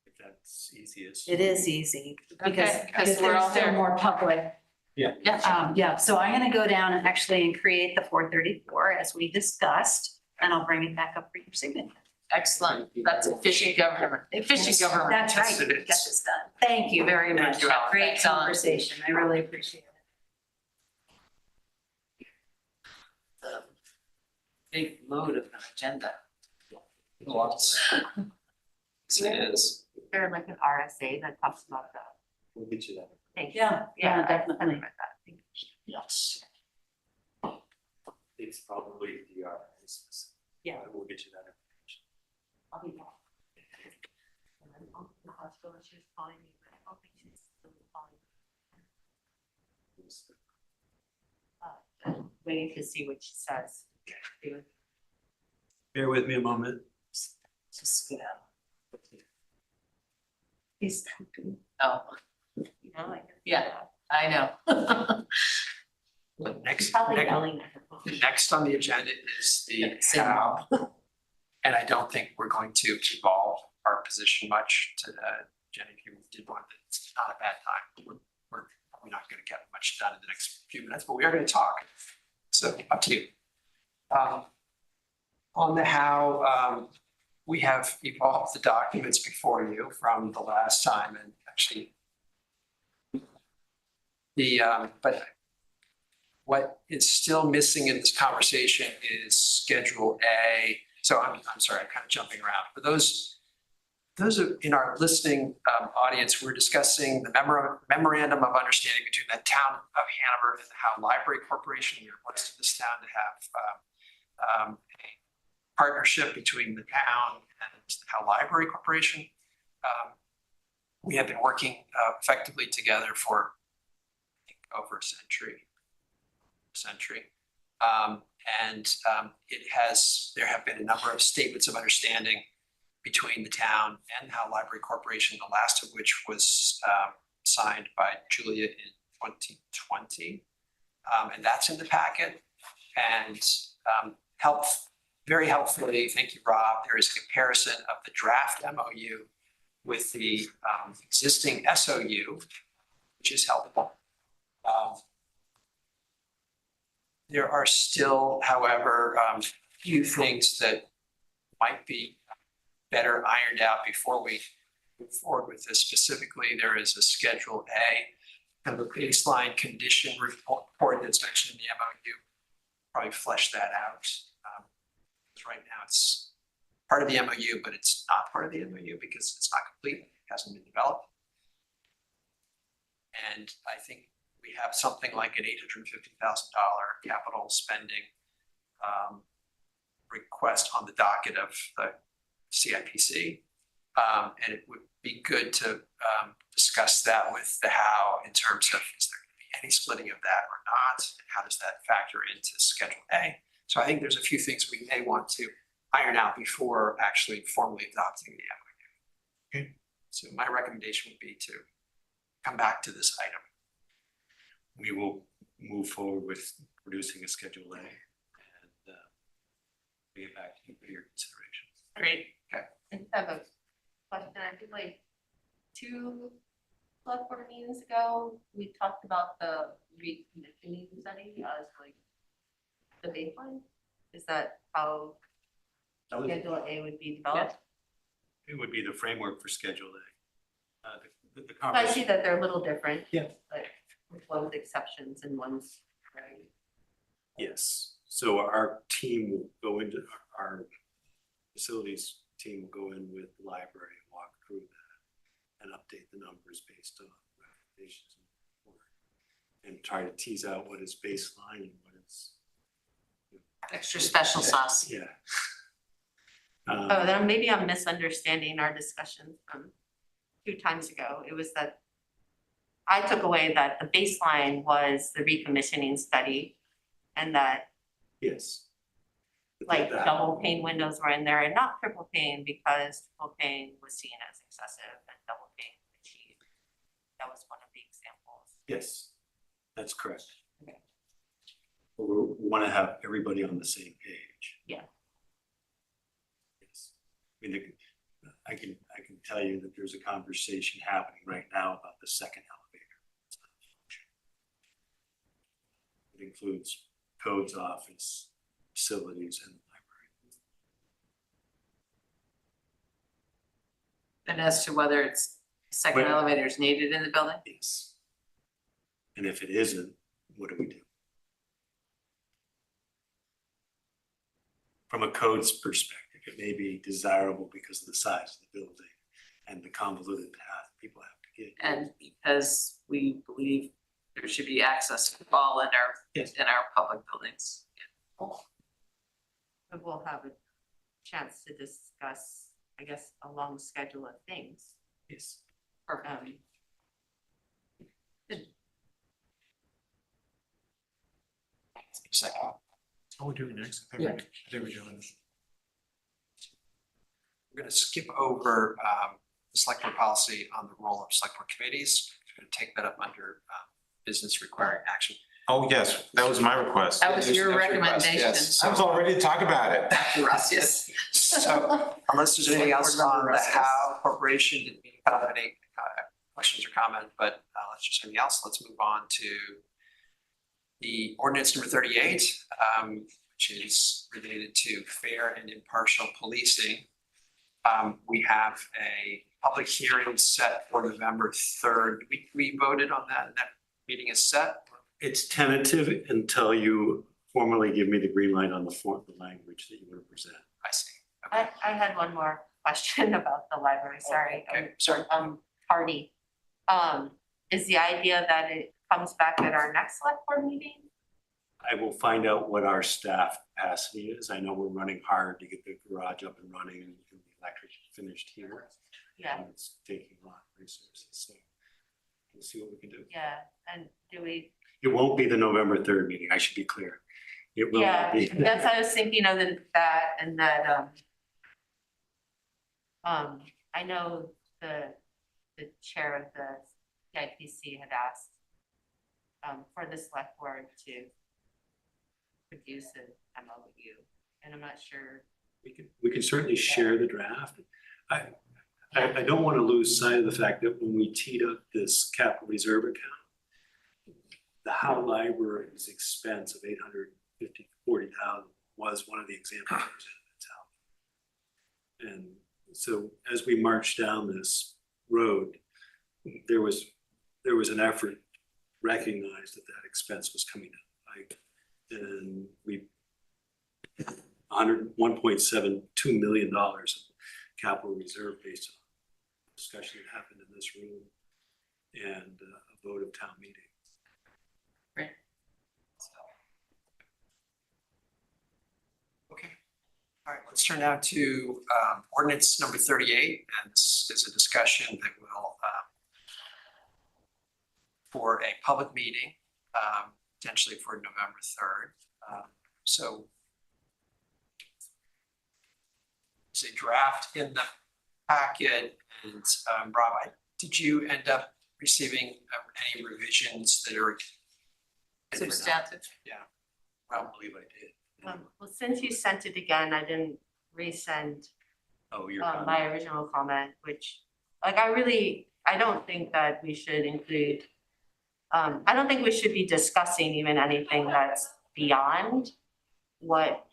If that's easiest. It is easy, because, Okay, 'cause because we're all there's still there. more public. Yeah. Yeah, so I'm gonna go down and actually create the 434 as we discussed, and I'll bring it back up for your signature. Excellent. That's efficient government. Efficient government. That's right, Yes, it get is. this done. Thank you very Thank much. you, Ellen. Great Thanks, Ellen. conversation, I really appreciate it. The big load of an agenda. Lots. Yes, it is. There like an RSA that talks about that. We'll get you that. Thank you. Yeah, I definitely. read that. Thank you. Yes. It's probably the specific. Yeah. We'll get you that information. I'll be back. the hospital, and she was calling me, but I don't think she's still calling. Waiting to see what she says. Bear with me a moment. Just spit out. He's talking, Oh, you know, like. Yeah. I know. Next, Probably next, yelling at her. next on the agenda is the Same Howe. And I don't think we're going to evolve our position much to, Jenny, if you did want it, it's not a bad time. We're probably not gonna get much done in the next few minutes, but we are gonna talk. So up to you. On the Howe, we have evolved the documents before you from the last time and actually but what is still missing in this conversation is Schedule A. So I'm sorry, I'm kind of jumping around. For those are in our listening audience, we're discussing the memorandum of understanding between the town of Hanover and the Howe Library Corporation. We requested this town to have a partnership between the town and the Howe Library Corporation. We have been working effectively together for I think over a century. There have been a number of statements of understanding between the town and the Howe Library Corporation, the last of which was signed by Julia in 2020. And that's in the packet. And very helpfully, thank you, Rob, there is a comparison of the draft MOU with the existing SOU, which is helpful. There are still, however, a few things that might be better ironed out before we move forward with this. Specifically, there is a Schedule A, kind of a baseline condition report that's mentioned in the MOU. Probably flesh that out. Because right now it's part of the MOU, but it's not part of the MOU because it's not complete, it hasn't been developed. And I think we have something like an $850,000 capital spending request on the docket of the CIPC. And it would be good to discuss that with the Howe in terms of is there going to be any splitting of that or not? And how does that factor into Schedule A? So I think there's a few things we may want to iron out before actually formally adopting the MOU. Okay. So my recommendation would be to come back to this item. We will move forward with producing a Schedule A and bring it back to you for your consideration. Great. I just have a question. I feel like 2 select board meetings ago, we talked about the reconditioning study as like the baseline. Is that how Schedule A would be developed? It would be the framework for Schedule A. The So I see conversation. that they're a little different. Yeah. Like one with exceptions and one's right. Yes, so our team will go into, our facilities team will go in with the library and walk through that and update the numbers based on recommendations in the report and try to tease out what is baseline and what is. Extra special sauce. Yeah. Oh, then maybe I'm misunderstanding our discussion from 2 times ago. It was that I took away that the baseline was the recommissioning study and that Yes. like That- double pane windows were in there and not triple pane because triple pane was seen as excessive and double pane achieved. That was one of the examples. Yes, that's correct. Okay. We want to have everybody on the same page. Yeah. Yes. I mean, I can tell you that there's a conversation happening right now about the second elevator. It includes codes office, facilities, and library. And as to whether it's second Well- elevator is needed in the building? Yes. And if it isn't, what do we do? From a codes perspective, it may be desirable because of the size of the building and the convoluted path people have to get. And because we believe there should be access to all in Yes. our public buildings. But we'll have a chance to discuss, I guess, a long schedule of things Yes. Second. What are we doing next? I think we're doing. We're gonna skip over the select board policy on the role of select board committees. We're gonna take that up under business requiring action. Oh, yes, that was my request. That was your That was your request, recommendation. yes. I was all ready to talk about it. Gracias. So unless there's anything else on the Howe Corporation, didn't mean to have any questions or comment, but let's just anything else. Let's move on to the ordinance number 38, which is related to fair and impartial policing. We have a public hearing set for November 3rd. We voted on that, and that meeting is set. It's tentative until you formally give me the green light on the language that you want to present. I see. I had one more question about the library, sorry. Okay, sorry. Party. Is the idea that it comes back at our next select board meeting? I will find out what our staff capacity is. I know we're running hard to get the garage up and running and the electric finished here. Yeah, And it's taking a lot of resources, so we'll see what we can do. yeah, and do we? It won't be the November 3rd meeting, I should be clear. It will Yeah, not be. that's what I was thinking of that and that, I know the chair of the CIPC had asked for the select board to produce an MOU, and I'm not sure. We can certainly share the draft. I don't want to lose sight of the fact that when we teed up this capital reserve account, the Howe Library's expense of $840,000 was one of the examples in the town. And so as we marched down this road, there was an effort to recognize that expense was coming up. And we $1.72 million of capital reserve based on discussion that happened in this room and a vote of town meeting. Right. Okay. All right, let's turn now to ordinance number 38, and this is a discussion that will for a public meeting, potentially for November 3rd. So it's a draft in the packet, and Rob, did you end up receiving any revisions that are Substantive. Yeah, I believe I did. Well, since you sent it again, I didn't resend Oh, you're my original comment, which, like, I don't think that we should include, I don't think we should be discussing even anything that's beyond what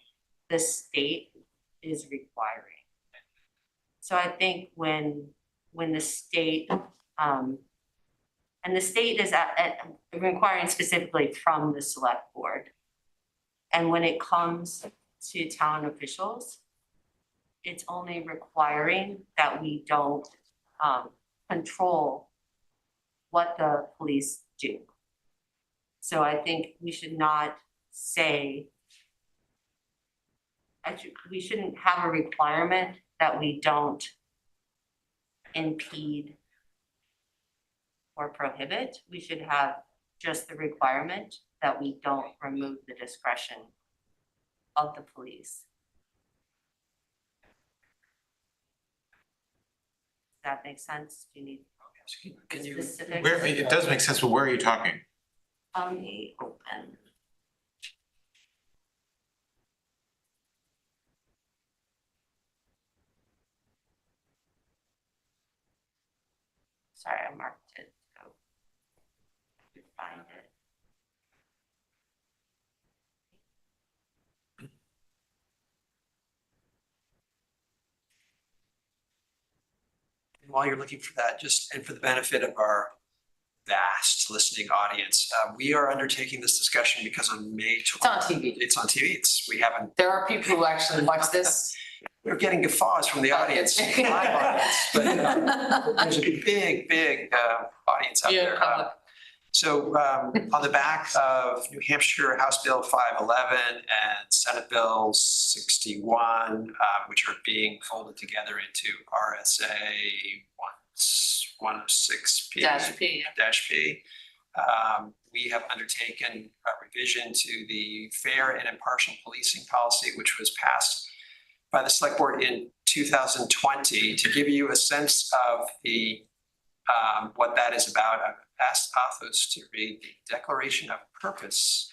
the state is requiring. So I think when the state, and the state is requiring specifically from the select board. And when it comes to town officials, it's only requiring that we don't control what the police do. So I think we should not say, we shouldn't have a requirement that we don't impede or prohibit. We should have just the requirement that we don't remove the discretion of the police. Does that make sense? Do you need Can you, specifics? Where, it does make sense, but where are you talking? On the open. Sorry, I marked it. Go find it. while you're looking for that, just and for the benefit of our vast listening audience, we are undertaking this discussion because on May 12th. It's on TV. It's on TV. We haven't, There are people who actually watch this. we're getting guffaws from the audience, live audience, but there's a big audience out Yeah, there. public. So on the back of New Hampshire House Bill 511 and Senate Bill 61, which are being folded together into RSA 1, 106P. -P. We have undertaken a revision to the fair and impartial policing policy, which was passed by the select board in 2020. To give you a sense of the what that is about, I've asked Athos to read the declaration of purpose.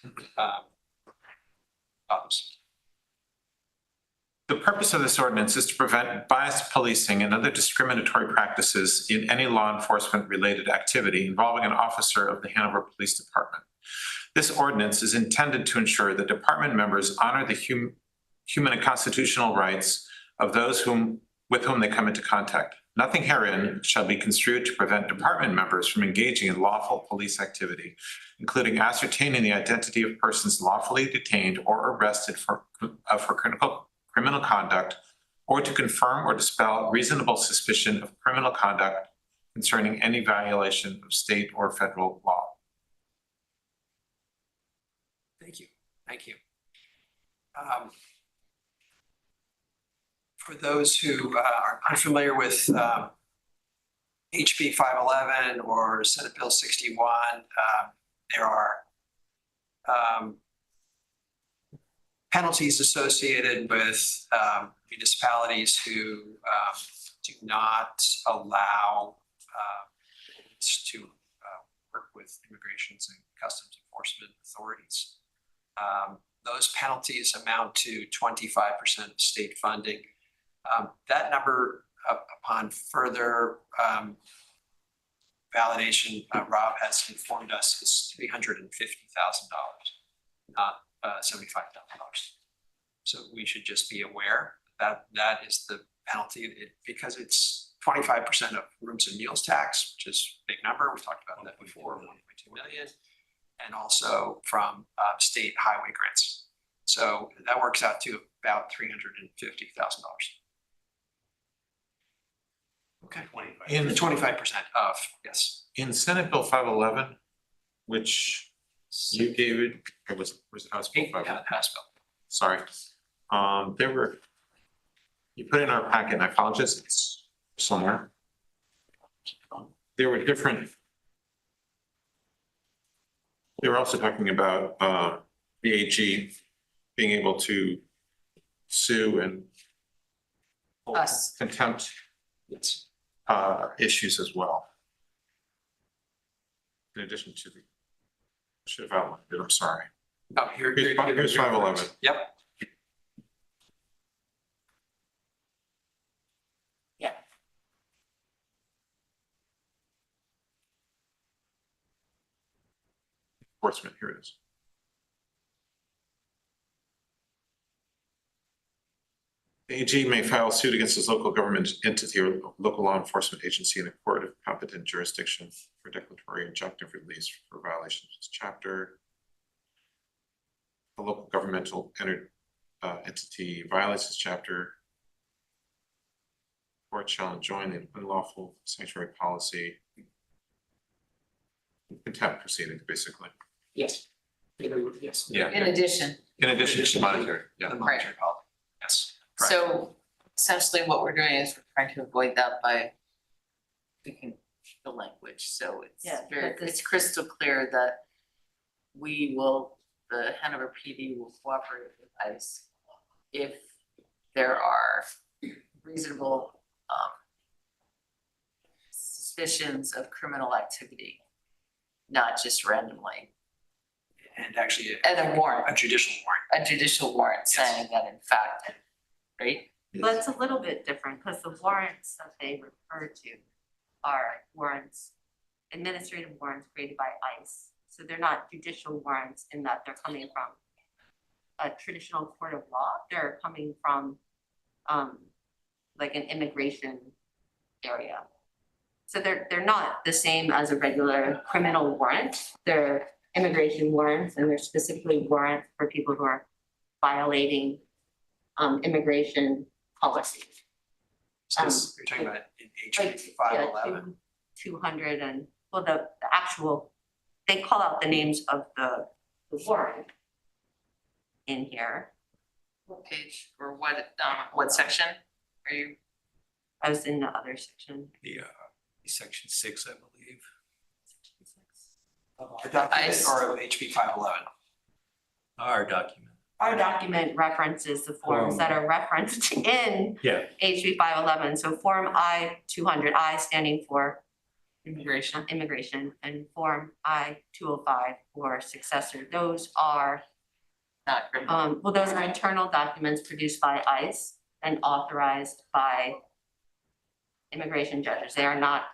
The purpose of this ordinance is to prevent biased policing and other discriminatory practices in any law enforcement related activity involving an officer of the Hanover Police Department. This ordinance is intended to ensure that department members honor the human and constitutional rights of those with whom they come into contact. Nothing herein shall be construed to prevent department members from engaging in lawful police activity, including ascertaining the identity of persons lawfully detained or arrested for criminal conduct, or to confirm or dispel reasonable suspicion of criminal conduct concerning any violation of state or federal law. Thank you. Thank you. For those who are unfamiliar with HB 511 or Senate Bill 61, there are penalties associated with municipalities who do not allow to work with immigrations and customs enforcement authorities. Those penalties amount to 25% of state funding. That number, upon further validation, Rob has informed us is $350,000, not $75,000. So we should just be aware that that is the penalty, because it's 25% of rooms and meals tax, which is a big number. We talked about that before, 1.2 million, and also from state highway grants. So that works out to about $350,000. Okay. In 25% of, yes. In Senate Bill 511, which you, David, it was House Bill 511. House bill. Sorry. You put in our packet, and I apologize, it's somewhere. They were also talking about the AG being able to sue and Us. contempt issues as well. In addition to the, I should have outlined it, I'm sorry. Oh, here's 511. Yep. Enforcement, here it is. The AG may file suit against his local government entity or local law enforcement agency in a court of competent jurisdiction for declaratory injunctive release for violations of this chapter. The local governmental entity violates this chapter. Court shall enjoin the unlawful sanctuary policy. Contempt proceedings, basically. Yes. Yes. Yeah. In addition, In addition to monetary, yeah. The monetary policy. Yes. Correct. so essentially what we're doing is we're trying to avoid that by picking the language, so Yeah, but it's crystal clear that the Hanover PD will cooperate with ICE if there are reasonable suspicions of criminal activity, not just randomly. And actually, And a warrant, a judicial warrant. a judicial warrant saying that in fact, right? But it's a little bit different, because the warrants that they refer to are warrants, administrative warrants created by ICE. So they're not judicial warrants in that they're coming from a traditional court of law. They're coming from like an immigration area. So they're not the same as a regular criminal warrant. They're immigration warrants, and they're specifically warrants for people who are violating immigration policies. You're talking about in Like, HB 511. 200 and, well, the actual, they call out the names of the warrant in here. What page or what section are you? I was in the other section. The Section 6, I believe. Our document or HB 511? Our document. Our document references the forms that are referenced in Yeah. HB 511, so Form I-200, I standing for immigration, and Form I-205 for successor. Those are, Not criminal. well, those are internal documents produced by ICE and authorized by immigration judges. They're not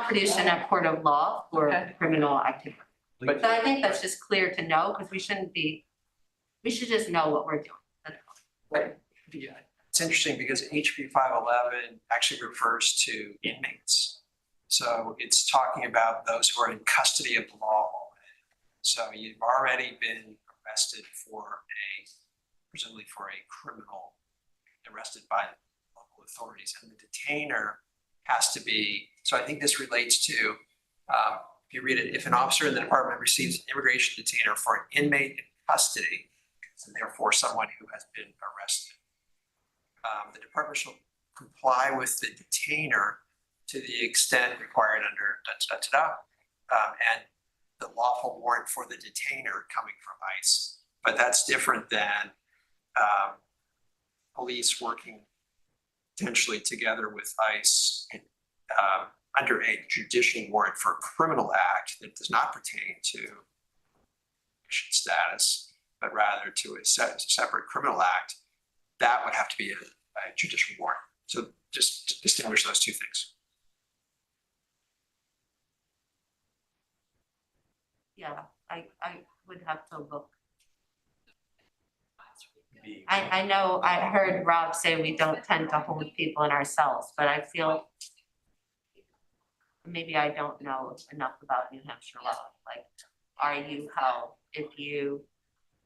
produced in a court of law for Okay. criminal activity. But- So I think that's just clear to know, because we should just know what we're doing. That's all. Yeah, it's interesting because HB 511 actually refers to inmates. So it's talking about those who are in custody of the law. So you've already been arrested presumably for a criminal, arrested by local authorities, and the detainer has to be, so I think this relates to, if you read it, if an officer in the department receives an immigration detainer for an inmate in custody, and therefore someone who has been arrested, the department shall comply with the detainer to the extent required under and the lawful warrant for the detainer coming from ICE. But that's different than police working potentially together with ICE under a judicial warrant for a criminal act that does not pertain to status, but rather to a separate criminal act. That would have to be a judicial warrant. So just distinguish those two things. Yeah, I would have to look. I know, I heard Rob say we don't tend to hold people in our cells, but I feel maybe I don't know enough about New Hampshire law. Like, are you held if you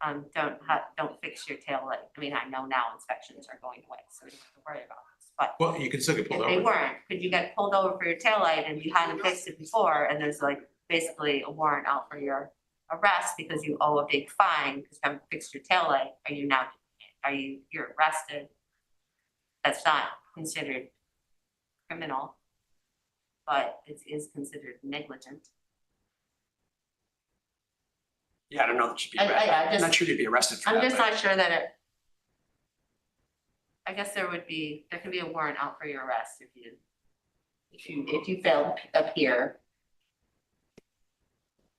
don't fix your tail light? I mean, I know now inspections are going away, so we don't have to worry about this, but Well, you can still get if pulled they over. weren't, could you get pulled over for your tail light and you hadn't fixed it before, and there's like basically a warrant out for your arrest because you owe a big fine because you haven't fixed your tail light? You're arrested? That's not considered criminal, but it is considered negligent. Yeah, I don't know that you'd be I arrested. I'm just- not sure you'd be arrested for I'm that. just but- not sure that I guess there could be a warrant out for your arrest if you fail to appear.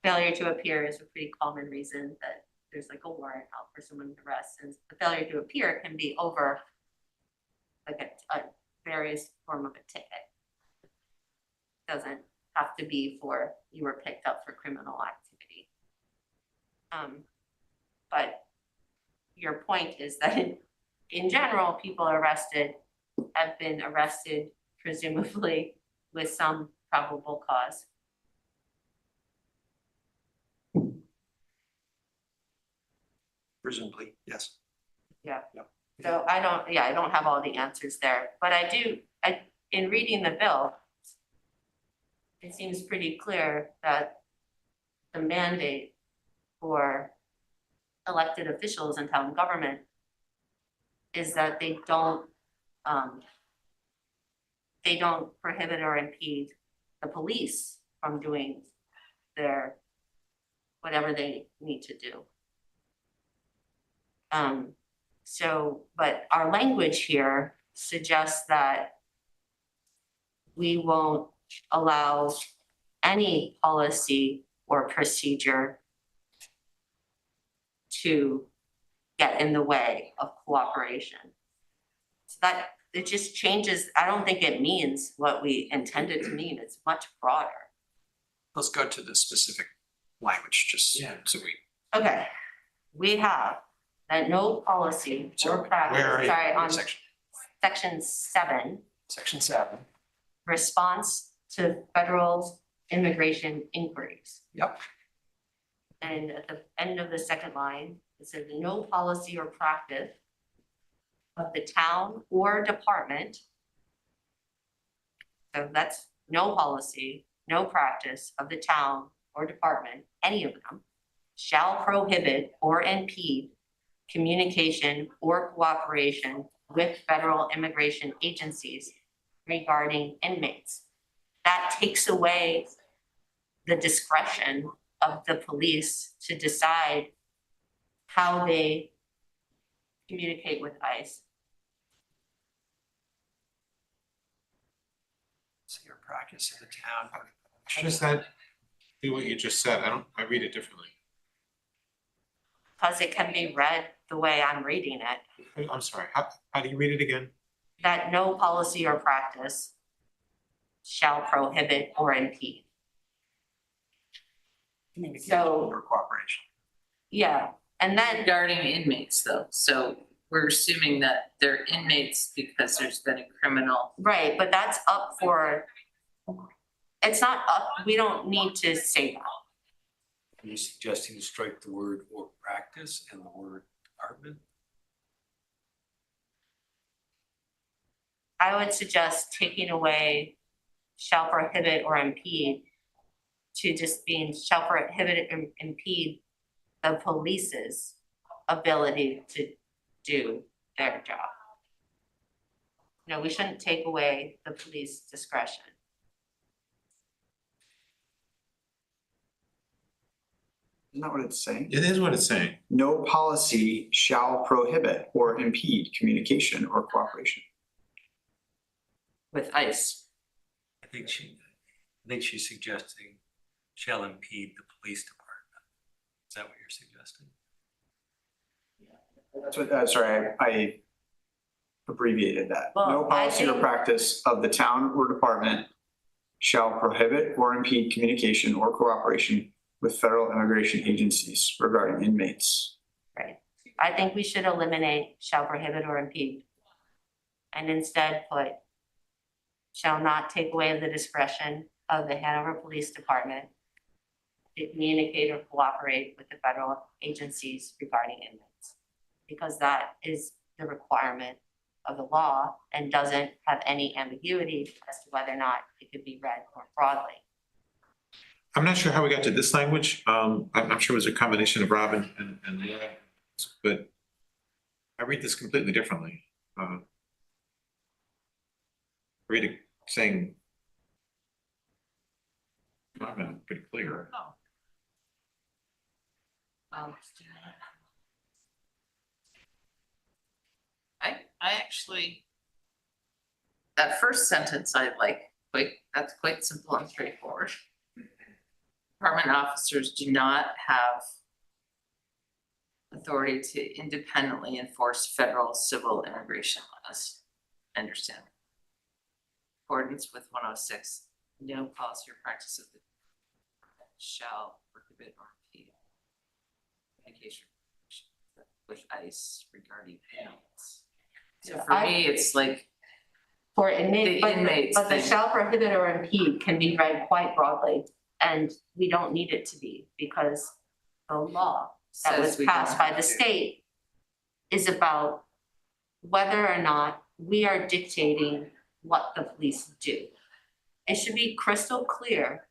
Failure to appear is a pretty common reason that there's like a warrant out for someone's arrest, and the failure to appear can be over like a various form of a ticket. Doesn't have to be for you were picked up for criminal activity. But your point is that in general, people have been arrested presumably with some probable cause. Presumably, yes. So I don't have all the answers there, but in reading the bill, it seems pretty clear that the mandate for elected officials in town government is that they don't prohibit or impede the police from doing their whatever they need to do. But our language here suggests that we won't allow any policy or procedure to get in the way of cooperation. So that, it just changes, I don't think it means what we intended to mean, it's much broader. Let's go to the specific language, just so we. Okay, we have that no policy So or practice, where are you? sorry, on Section. section 7, Section 7. response to federal immigration inquiries. Yep. And at the end of the second line, it says no policy or practice of the town or department. So that's no policy, no practice of the town or department, any of them, shall prohibit or impede communication or cooperation with federal immigration agencies regarding inmates. that takes away the discretion of the police to decide how they communicate with ICE. So your practice in the town. How does that do what you just said? I read it differently. Because it can be read the way I'm reading it, I'm sorry, how do you read it again? that no policy or practice shall prohibit or impede. So- Or cooperation. Yeah, and then, Regarding inmates though, so we're assuming that they're inmates because there's been a criminal. right, but that's up for, it's not up, we don't need to say that. Are you suggesting to strike the word or practice and the word department? I would suggest taking away shall prohibit or impede to just being shall prohibit and impede the police's ability to do their job. No, we shouldn't take away the police discretion. Isn't that what it's saying? It is what it's saying. No policy shall prohibit or impede communication or cooperation. With ICE. I think she's suggesting shall impede the police department. Is that what you're suggesting? That's what, sorry, I abbreviated that. Well, No I policy or think- practice of the town or department shall prohibit or impede communication or cooperation with federal immigration agencies regarding inmates. Right. I think we should eliminate shall prohibit or impede. And instead put shall not take away the discretion of the Hanover Police Department to communicate or cooperate with the federal agencies regarding inmates. Because that is the requirement of the law and doesn't have any ambiguity as to whether or not it could be read more broadly. I'm not sure how we got to this language. I'm sure it was a combination of Rob and Laura, but I read this completely differently. I read it saying, I'm pretty clear. Oh. I actually, that first sentence I like, that's quite simple and straightforward. Department officers do not have authority to independently enforce federal civil immigration laws. I understand. Accordance with 106, no policy or practice of the shall prohibit or impede communication with ICE regarding inmates. So for me, it's like, For inmates, The inmates but the thing. shall prohibit or impede can be read quite broadly, and we don't need it to be, because the law that was says we don't passed by have the to. state is about whether or not we are dictating what the police do. It should be crystal clear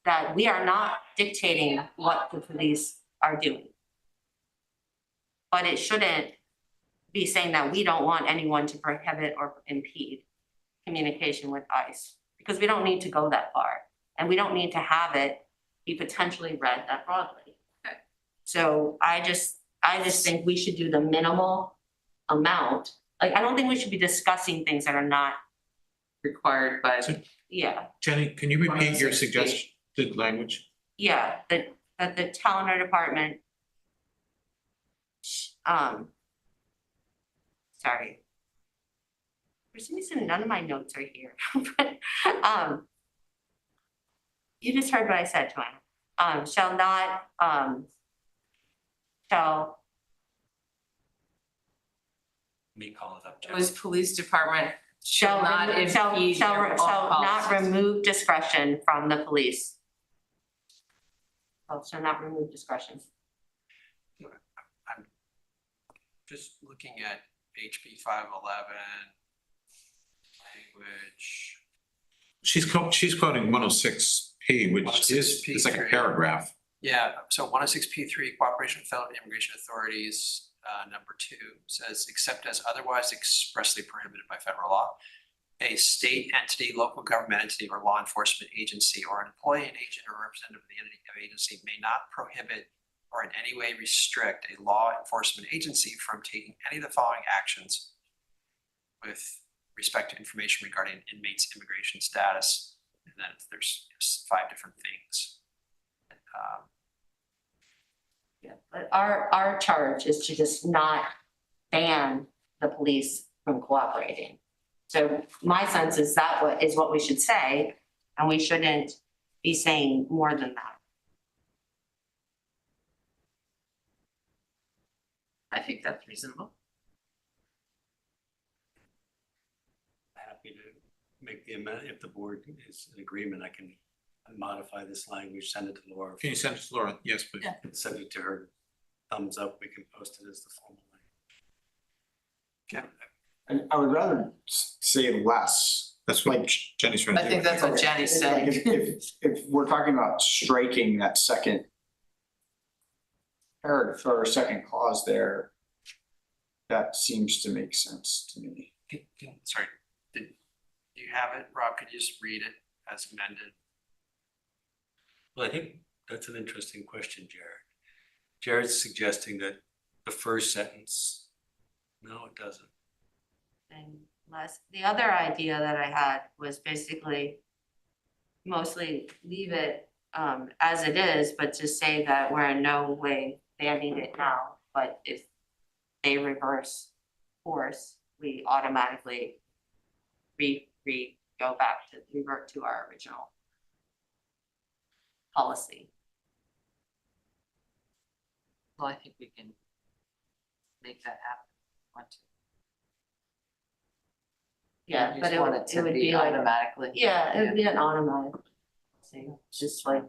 that we are not dictating what the police are doing. But it shouldn't be saying that we don't want anyone to prohibit or impede communication with ICE, because we don't need to go that far, and we don't need to have it be potentially read that broadly. Okay. So I just think we should do the minimal amount. Like, I don't think we should be discussing things that are not, required by yeah, Jenny, can you repeat your 106B. suggested language? yeah, that the town or department. Sorry. For some reason, none of my notes are here, but, you just heard what I said, Joanna. Shall not, shall, Let me call it up. Jeff. was police department shall not impede shall not policies. remove discretion from the police. Oh, shall not remove discretion. I'm just looking at HB 511 language. She's quoting 106P, which is, it's like a 106P3. paragraph. Yeah, so 106P3, cooperation with federal immigration authorities, number 2 says, except as otherwise expressly prohibited by federal law. a state entity, local government entity, or law enforcement agency, or an employee, an agent, or representative of the entity or agency may not prohibit or in any way restrict a law enforcement agency from taking any of the following actions with respect to information regarding inmates' immigration status. And then there's 5 different things. Yeah, but our charge is to just not ban the police from cooperating. So my sense is that is what we should say, and we shouldn't be saying more than that. I think that's reasonable. Happy to make the amendment. If the board is in agreement, I can modify this language, send it to Laura. Can you send it to Laura? Yes, please. Yeah. Subject to her thumbs up, we can post it as the formal language. And I would rather say less. That's what Jenny's trying to I do. think that's what Jenny's Like, saying. if we're talking about striking that second paragraph or second clause there, that seems to make sense to me. Sorry, do you have it, Rob? Could you just read it as amended? Well, I think that's an interesting question, Jared. Jared's suggesting that the first sentence, no, it doesn't. And less, the other idea that I had was basically mostly leave it as it is, but just say that we're in no way banning it now, but if they reverse course, we automatically revert to our original policy. Well, I think we can make that happen. Want to. Yeah, You but just it want would, to it would be like, automatically. yeah, it would be an automatic thing, just like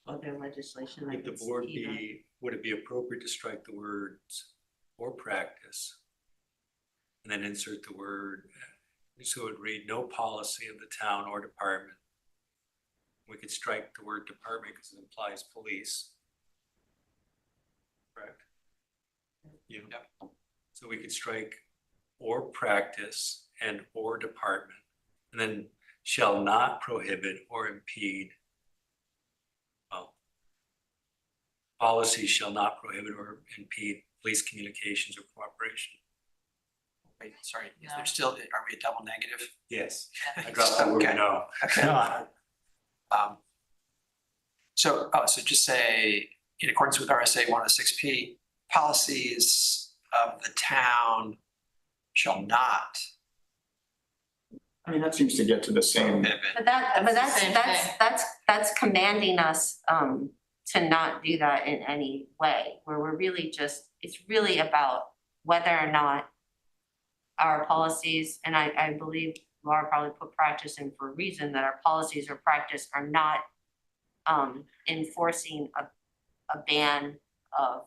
other legislation. Would like the it's board even- be, would it be appropriate to strike the words or practice? And then insert the word, so it would read, no policy of the town or department. We could strike the word department because it implies police. Correct? Yep. So we could strike or practice and or department, and then shall not prohibit or impede. Well, policy shall not prohibit or impede police communications or cooperation. Wait, sorry, is No. there still, are we a double negative? Yes, I dropped that word Okay. no. Okay. So just say, in accordance with RSA 106P, policies of the town shall not I mean, that seems to get to the same. prohibit. But That's the same that's commanding us to not do that in any way, where we're really just, it's really about whether or not our policies, and I believe Laura probably put practice in for a reason, that our policies or practice are not enforcing a ban of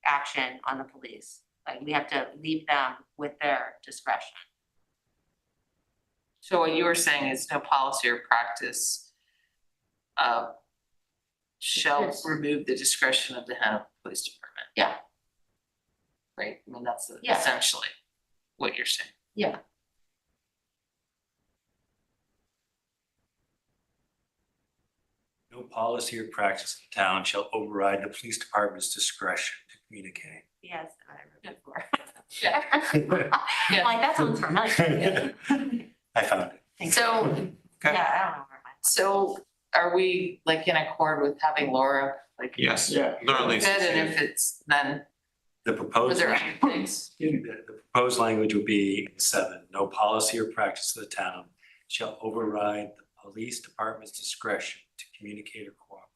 action on the police. Like, we have to leave them with their discretion. So what you were saying is no policy or practice shall Yes. remove the discretion of the Hanover Police Department. Yeah. Right, I mean, that's Yeah. essentially what you're saying. Yeah. No policy or practice of the town shall override the police department's discretion to communicate. Yes, I read it before. Yeah. I'm like, that sounds familiar. I found it. So, Yeah, I don't know where my. so are we like in accord with having Laura like? Yes, Yeah. Laura Good, Lisa. and if it's then, The were proposed, there other things? the proposed language would be 7, no policy or practice of the town shall override the police department's discretion to communicate or cooperate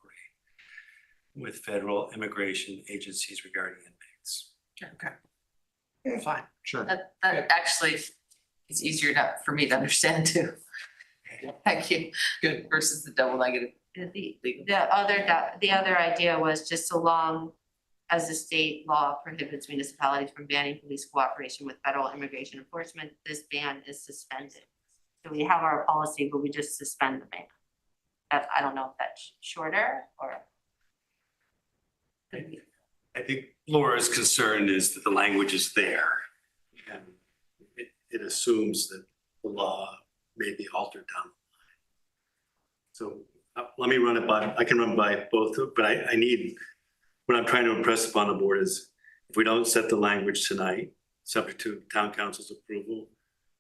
with federal immigration agencies regarding inmates. Okay. Fine. Sure. That actually is easier for me to understand too. Thank you. Good. Versus the double negative. The other idea was just so long as the state law prohibits municipalities from banning police cooperation with federal immigration enforcement, this ban is suspended. So we have our policy, but we just suspend the ban. I don't know if that's shorter or. I think Laura's concern is that the language is there. And it assumes that the law may be altered down the line. So let me run it by, I can run by both, but I need, what I'm trying to impress upon the board is if we don't set the language tonight, subject to town council's approval,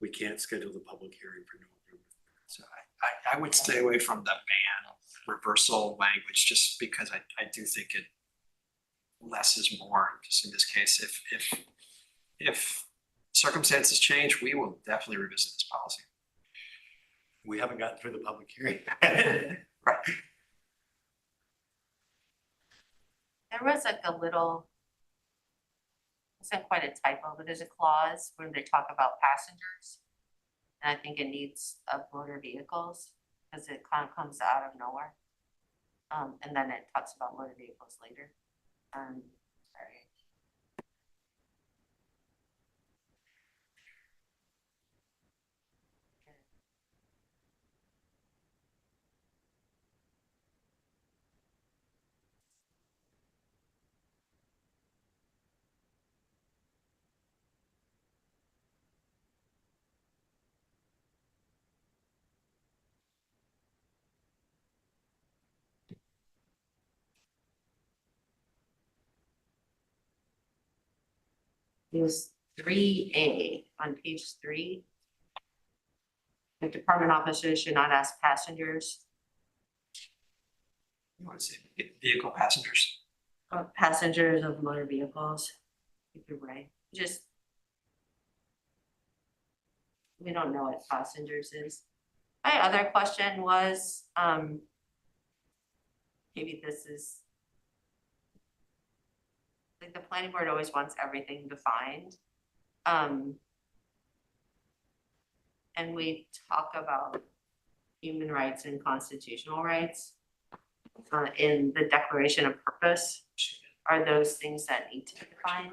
we can't schedule the public hearing for November. So I would stay away from the ban reversal language, just because I do think it less is more, just in this case. If circumstances change, we will definitely revisit this policy. We haven't gotten through the public hearing. Right. There was like a little, it's not quite a typo, but there's a clause where they talk about passengers. And I think it needs motor vehicles, because it kind of comes out of nowhere. And then it talks about motor vehicles later. Sorry. It was 3A on page 3. The department officers should not ask passengers, You want to say vehicle passengers? passengers of motor vehicles. I think you're right. Just, we don't know what passengers is. My other question was, maybe this is, like, the planning board always wants everything defined. And we talk about human rights and constitutional rights in the declaration of purpose. Are those things that need to be defined?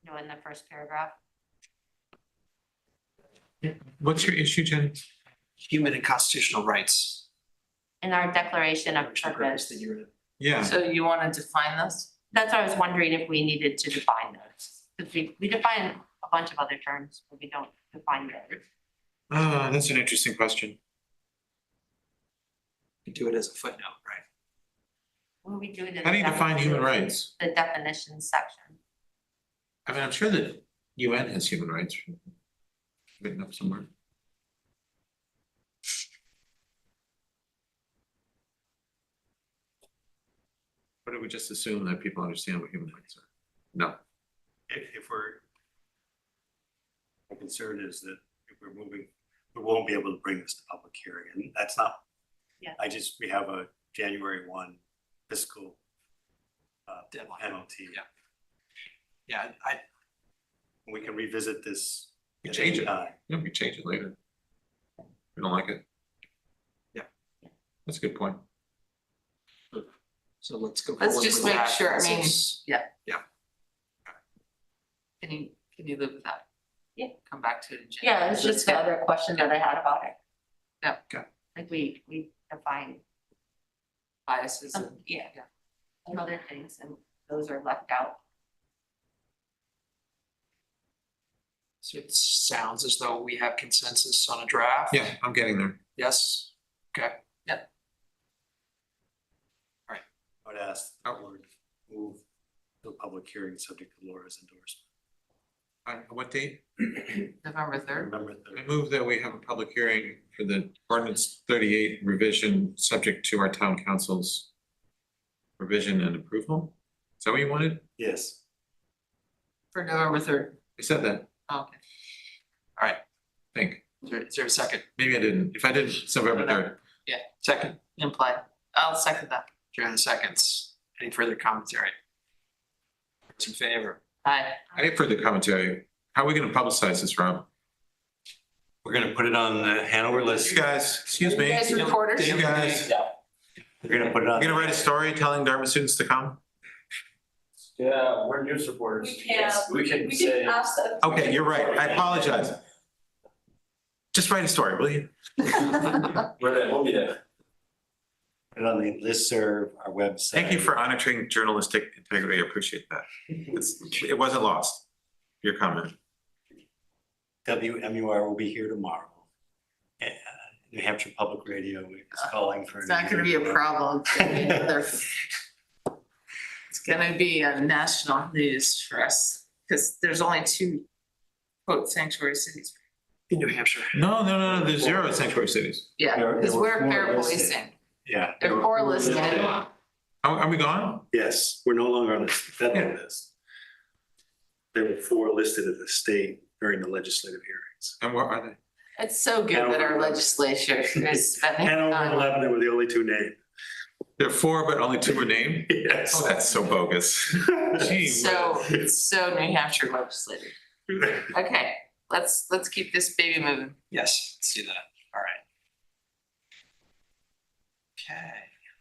You know, in the first paragraph. What's your issue, Jen? Human and constitutional rights. In our declaration of Which purpose purpose. that you're in. Yeah, So you wanna define this? That's what I was wondering, if we needed to define those. Because we define a bunch of other terms, but we don't define those. that's an interesting question. You do it as a footnote, right? When we do it in How do you the define human definition- rights? The definition section. I mean, I'm sure that UN has human rights written up somewhere. Or do we just assume that people understand what human rights are? No. If we're, my concern is that if we're moving, we won't be able to bring this to public hearing, and that's not. Yeah. We have a January 1 fiscal Deadline. penalty. Yeah, We can revisit this You at change any it. time. Yeah, we change it later. We don't like it. Yeah. That's a good point. so let's go. Let's forward just with make that. sure, I mean, Let's- Can you live with that? Yeah. Come back to it in Yeah, January. it's just the other question that I had about it. Yeah. Okay. Like we define Biases some, and. yeah, and other things, and those are left out. So it sounds as though we have consensus on a draft. Yeah, I'm getting there. Yes, okay. I would ask the board to move to a public hearing subject to Laura's endorsement. On what date? November 3rd. Remember I the, move that we have a public hearing for the ordinance 38 revision, subject to our town council's revision and approval. Is that what you wanted? yes, For November 3rd. I said that, Okay. I think. Is there a second? Maybe I didn't. If I did, it's November 3rd. Second, Implied. I'll second that. Joanna seconds. Any further commentary? Those in favor? Aye. Any further commentary? How are we gonna publicize this, Rob? we're gonna put it on the Hanover list. You guys, excuse me. You guys reporters? You guys, We're gonna put it you on. gonna write a story telling Dartmouth students to come? Yeah, we're news reporters. We can We can say. ask that. Okay, you're right. I apologize. Just write a story, will you? We're there, we'll be there. Put it on the listserv, our website. Thank you for honoring journalistic integrity. I appreciate that. It wasn't lost, your comment. WMUR will be here tomorrow. New Hampshire Public Radio is calling for. It's not gonna be a problem. It's gonna be a national news for us, because there's only 2 quote sanctuary cities. In New Hampshire. No, there's 0 sanctuary cities. Yeah, There because were we're 4 fair listed. policing. Yeah. There are 4 listed. Are we gone? Yes, we're no longer on the federal Yeah. list. There were 4 listed at the state during the legislative hearings. And what are they? It's so good that our legislature is spending Hanover and time. 11 were the only 2 named. There are 4, but only 2 were named? Yes. Oh, that's so bogus. Gee So, whiz. so New Hampshire legislature. Okay, let's keep this baby moving. Yes, let's do that. All right. Okay,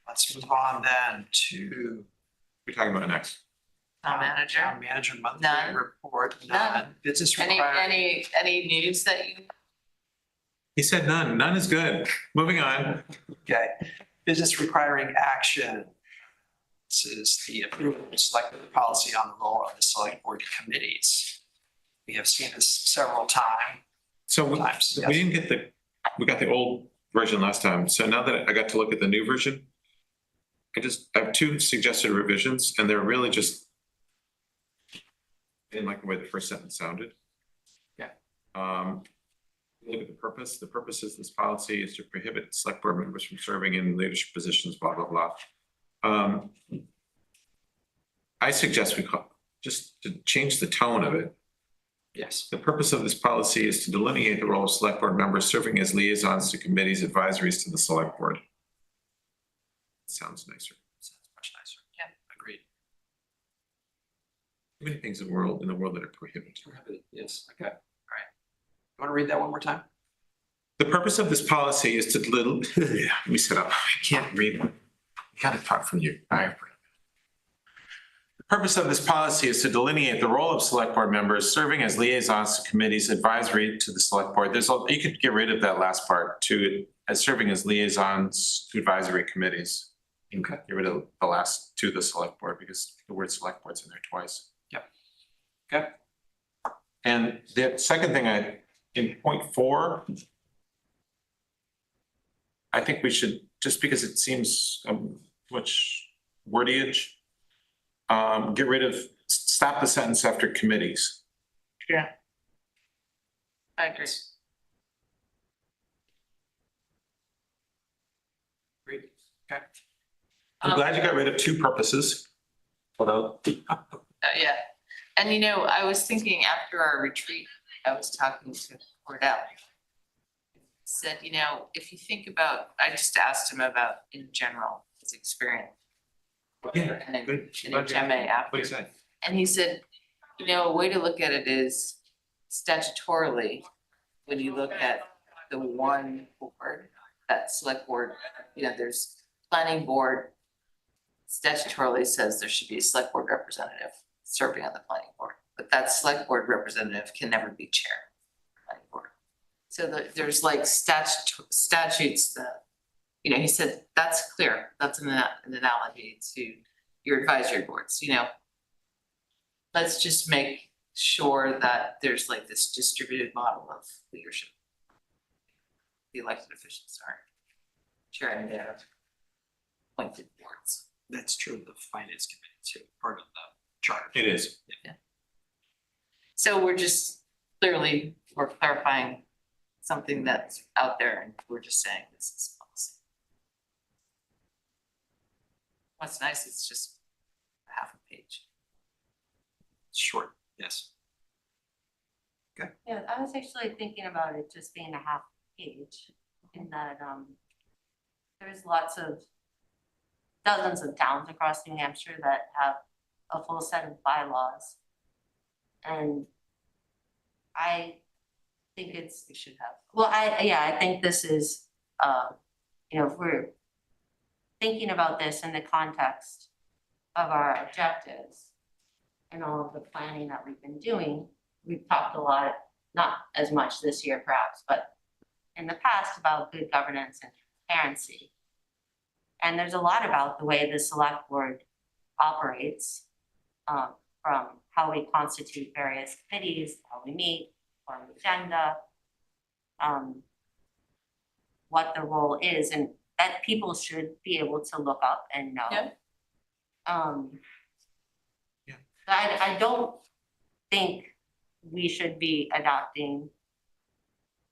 let's move on then to We're talking about next. Town manager. Town manager monthly None. report, None. none. Business Any requiring. news that you? He said none. None is good. Moving on. Okay, business requiring action. This is the approval of select board policy on the role of the select board committees. We have seen this several times. So we Yes. didn't get we got the old version last time. So now that I got to look at the new version, I have 2 suggested revisions, and they're really just, I didn't like the way the first sentence sounded. Yeah. Look at the purpose. The purpose of this policy is to prohibit select board members from serving in leadership positions, blah, blah, blah. I suggest just to change the tone of it. Yes. The purpose of this policy is to delineate the role of select board members serving as liaisons to committees, advisories to the select board. Sounds nicer. Sounds much nicer. Yeah. Agreed. Too many things in the world that are prohibited. Yes, okay, all right. You want to read that one more time? The purpose of this policy is to let me sit up. I can't read. You gotta talk from your diaphragm. The purpose of this policy is to delineate the role of select board members serving as liaisons to committees, advisory to the select board. You could get rid of that last part as serving as liaisons to advisory committees. You can get rid of the last to the select board because the word select board's in there twice. Yep. Okay. And the second thing in point 4, I think we should, just because it seems much wordage, stop the sentence after committees. Yeah. I agree. Agreed. Okay. I'm glad you got rid of 2 purposes. Although, Yeah, and I was thinking after our retreat, I was talking to Cordell. Said, if you think about, I just asked him about in general, his experience. Yeah, And in good. HMA after. what do you say? And he said, a way to look at it is statutorily, when you look at the one board, that select board, there's planning board statutorily says there should be a select board representative serving on the planning board, but that select board representative can never be chair of the planning board. So there's like statutes that, he said, that's clear. That's an analogy to your advisory boards, Let's just make sure that there's like this distributed model of leadership. The elected officials aren't chairing their appointed boards. That's true of the finance committee too, part of the charter. It is. So we're clarifying something that's out there and we're just saying this is policy. What's nice, it's just half a page. Short, yes. Yeah, I was actually thinking about it just being a half page in that, there's dozens of towns across New Hampshire that have a full set of bylaws. And I think we should have, I think this is, if we're thinking about this in the context of our objectives and all of the planning that we've been doing, we've talked a lot, not as much this year perhaps, but in the past about good governance and transparency. And there's a lot about the way the select board operates, from how we constitute various committees, how we meet, form the agenda, what the role is, and that people should be able to look up and know. Yeah. Yeah. I don't think we should be adopting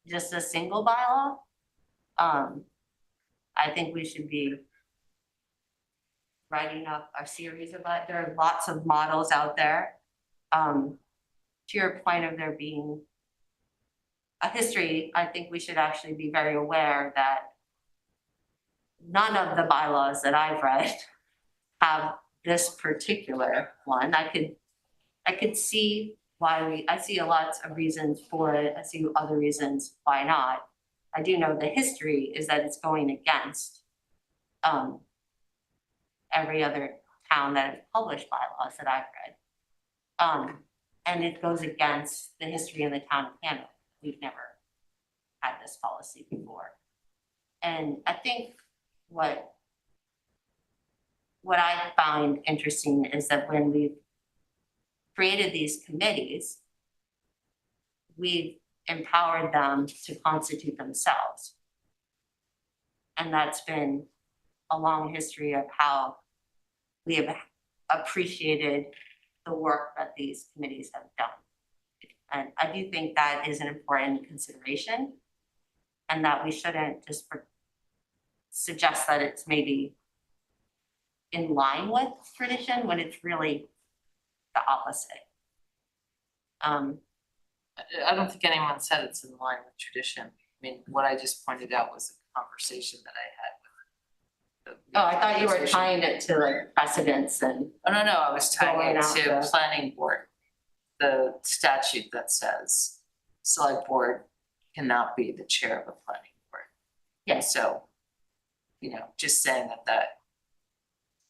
just a single bylaw. I think we should be writing up a series of, there are lots of models out there. To your point of there being a history, I think we should actually be very aware that none of the bylaws that I've read have this particular one. I could see why I see a lot of reasons for it. I see other reasons why not. I do know the history is that it's going against every other town that has published bylaws that I've read. And it goes against the history in the town of Hanover. We've never had this policy before. And I think what I find interesting is that when we've created these committees, we've empowered them to constitute themselves. And that's been a long history of how we have appreciated the work that these committees have done. And I do think that is an important consideration, and that we shouldn't just suggest that it's maybe in line with tradition when it's really the opposite. I don't think anyone said it's in line with tradition. I mean, what I just pointed out was a conversation that I had with the. Oh, I thought you were organization. tying it to like precedents and. Oh, no, I was tying Going it out to the- planning board. The statute that says select board cannot be the chair of a planning board. Yes. So, just saying that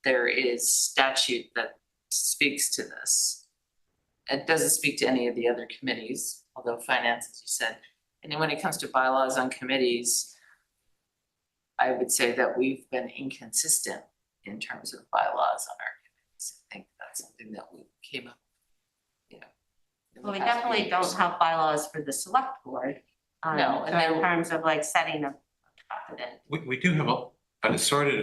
there is statute that speaks to this. It doesn't speak to any of the other committees, although finance, as you said, and then when it comes to bylaws on committees, I would say that we've been inconsistent in terms of bylaws on our committees. I think that's something that we came up, in the Well, we past definitely few don't years. have bylaws for the select board. No, and so in then- terms of like setting a precedent. We do have but it's sort of,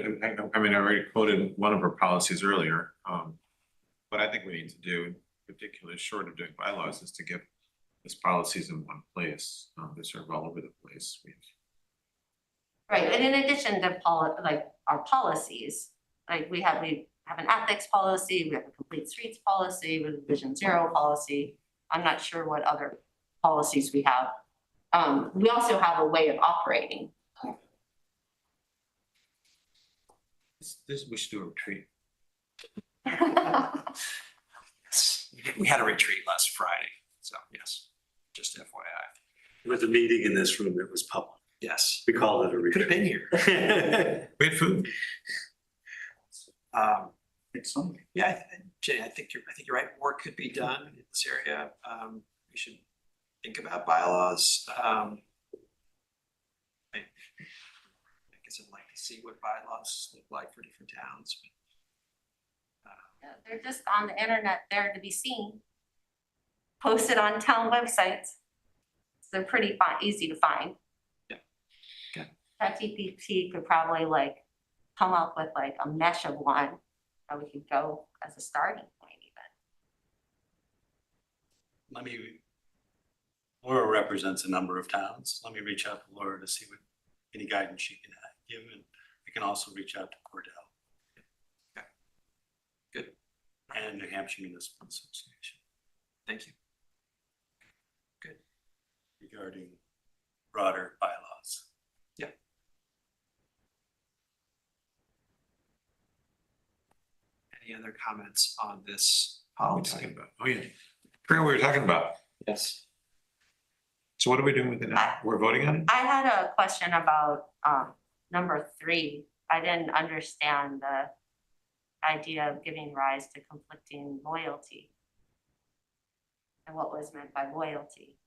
I mean, I already quoted one of our policies earlier. What I think we need to do, particularly short of doing bylaws, is to get these policies in one place. They're sort of all over the place. Right, and in addition to like our policies, like we have an ethics policy, we have a complete streets policy, we have a Vision Zero policy. I'm not sure what other policies we have. We also have a way of operating. We should do a retreat. We had a retreat last Friday, so yes, just FYI. With a meeting in this room that was public. Yes, We called it a could have been retreat. here. We had food. It's something. Yeah, Jay, I think you're right. Work could be done in this area. We should think about bylaws. I guess I'd like to see what bylaws look like for different towns. They're just on the internet there to be seen. Posted on town websites. So they're pretty easy to find. Yeah. Okay. ChatGPT could probably like come up with like a mesh of one that we could go as a starting point even. Laura represents a number of towns. Let me reach out to Laura to see what any guidance she can give, and we can also reach out to Cordell. Okay. Good. And New Hampshire Municipal Association Thank you. Good. regarding broader bylaws. Any other comments on this What are we policy? talking about? Oh, yeah. Forgot what we were talking about. Yes. So what are we doing with it now? We're voting on it? I had a question about number 3. I didn't understand the idea of giving rise to conflicting loyalty. And what was meant by loyalty.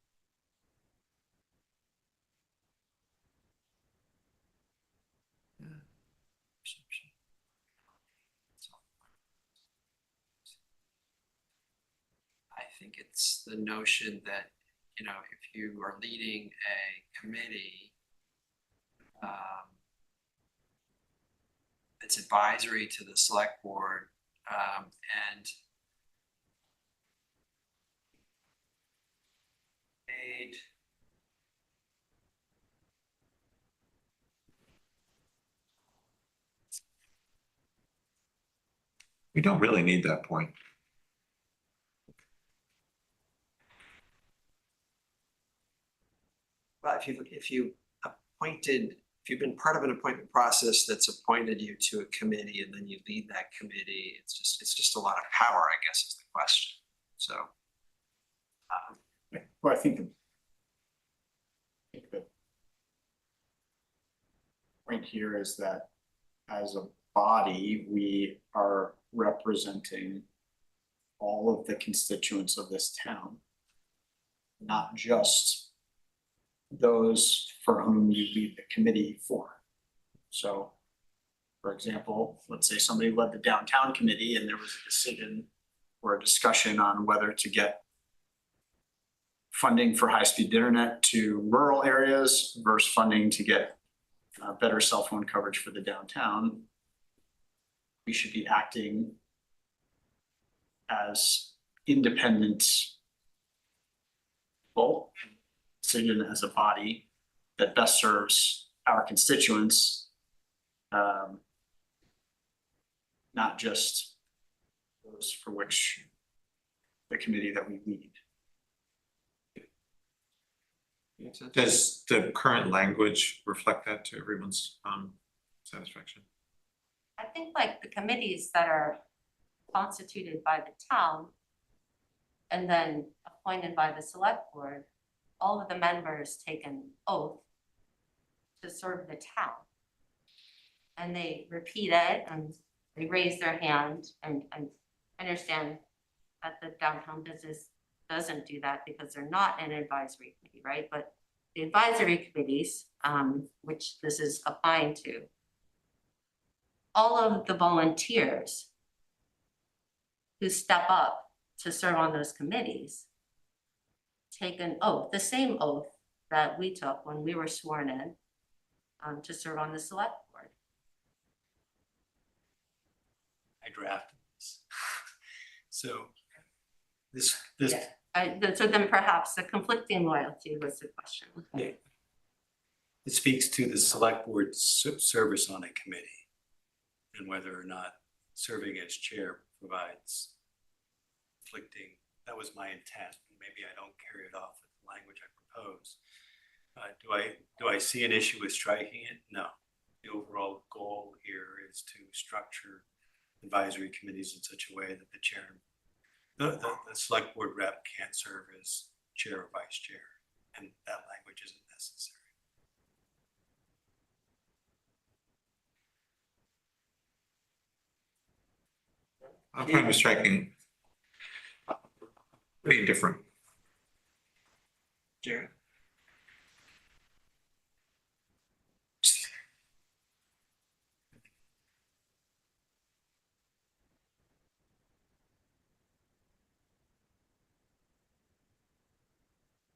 think it's the notion that, you know, if you are leading a committee, it's advisory to the select board, and made We don't really need that point. well, if you appointed, if you've been part of an appointment process that's appointed you to a committee and then you lead that committee, it's just a lot of power, I guess, is the question. So. Well, I think the point here is that as a body, we are representing all of the constituents of this town, not just those for whom you lead the committee for. So, for example, let's say somebody led the downtown committee and there was a decision or a discussion on whether to get funding for high-speed internet to rural areas versus funding to get better cell phone coverage for the downtown. We should be acting as independent people, decision as a body that best serves our constituents, not just those for which the committee that we lead. Does the current language reflect that to everyone's satisfaction? I think like the committees that are constituted by the town and then appointed by the select board, all of the members take an oath to serve the town. And they repeat it and they raise their hand and understand that the downtown business doesn't do that because they're not an advisory committee, right? But the advisory committees, which this is applying to, all of the volunteers who step up to serve on those committees take an oath, the same oath that we took when we were sworn in to serve on the select board. I drafted this. So this, Yeah. So then perhaps the conflicting loyalty was the question. yeah. It speaks to the select board's service on a committee and whether or not serving as chair provides conflicting. That was my intent. Maybe I don't carry it off with the language I propose. Do I see an issue with striking it? No. The overall goal here is to structure advisory committees in such a way that the chair, the select board rep can't serve as chair or vice chair, and that language isn't necessary. I'm fine with striking. Pretty different. Jared?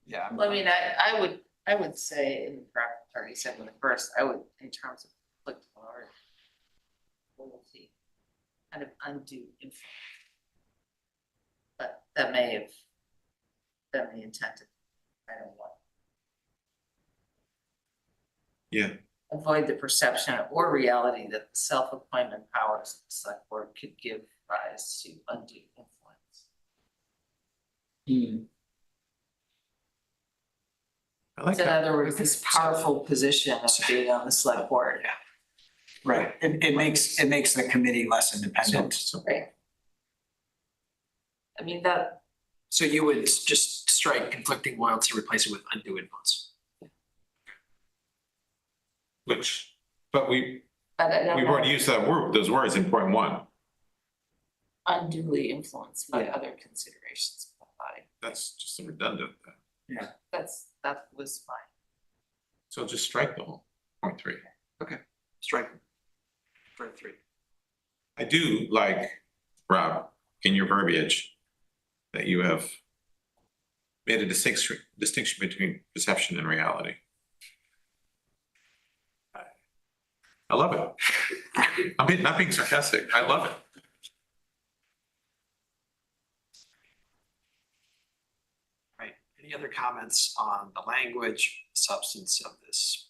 Yeah. Well, I mean, I would say, in practice, already said in the first, I would, in terms of conflict of loyalty, kind of undue influence. But that may have been the intent of, I don't know. Yeah. Avoid the perception or reality that the self-appointment powers of the select board could give rise to undue influence. I like In that. other words, this powerful position of being on the select board. Yeah. Right, it makes the committee less independent. Right. I mean, that, So you would just strike conflicting loyalty, replace it with undue influence. But we've but I don't already know, used that word, those words in point one. unduly influenced by Yeah. other considerations of the body. That's just redundant. That was fine. So just strike the whole point three. Strike. For 3. I do like, Rob, in your verbiage, that you have made a distinction between perception and reality. I love it. I'm not being sarcastic. I love it. Right, any other comments on the language, substance of this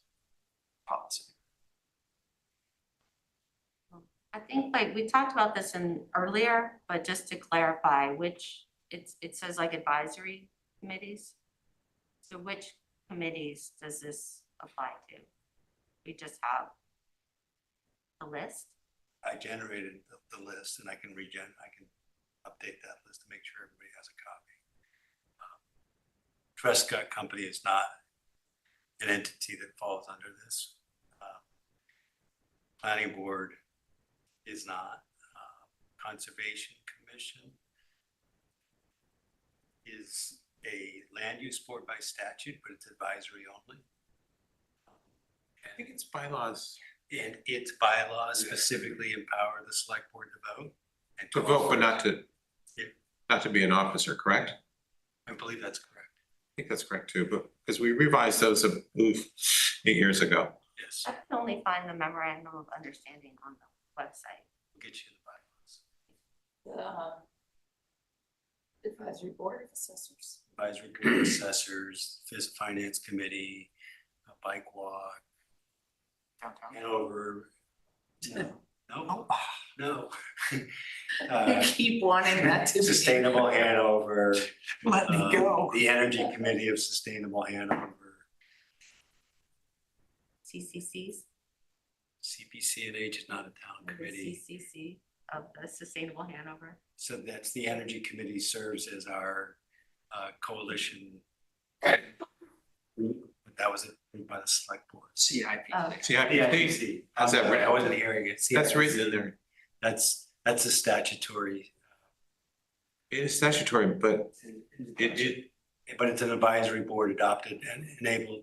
policy? I think like we talked about this in earlier, but just to clarify, which it says like advisory committees. So which committees does this apply to? We just have a list. I generated the list and I can update that list to make sure everybody has a copy. Trescott Company is not an entity that falls under this. Planning Board is not. Conservation Commission is a land use board by statute, but it's advisory only. I think it's bylaws. And its bylaws specifically empower the select board to vote. And To vote, but not to, Yeah. not to be an officer, correct? I believe that's correct. I think that's correct too, but because we revised those 8 years ago. Yes, I can only find the memorandum of understanding on the website. we'll get you the bylaws. Advisory Board of Assessors. Advisory Board of Assessors, Finance Committee, a bike walk, Downtown. Hanover. No. I keep wanting that to be. Sustainable Hanover. Let me go. The Energy Committee of Sustainable Hanover, CCCs, CPC&H is not a town the committee. CCC of the Sustainable Hanover. So that's the Energy Committee serves as our coalition. But that was approved by the select board. CIP. CIPC, how's that I written? wasn't hearing it. That's written in there. That's a statutory. It is statutory, but it But it's an advisory board adopted and enabled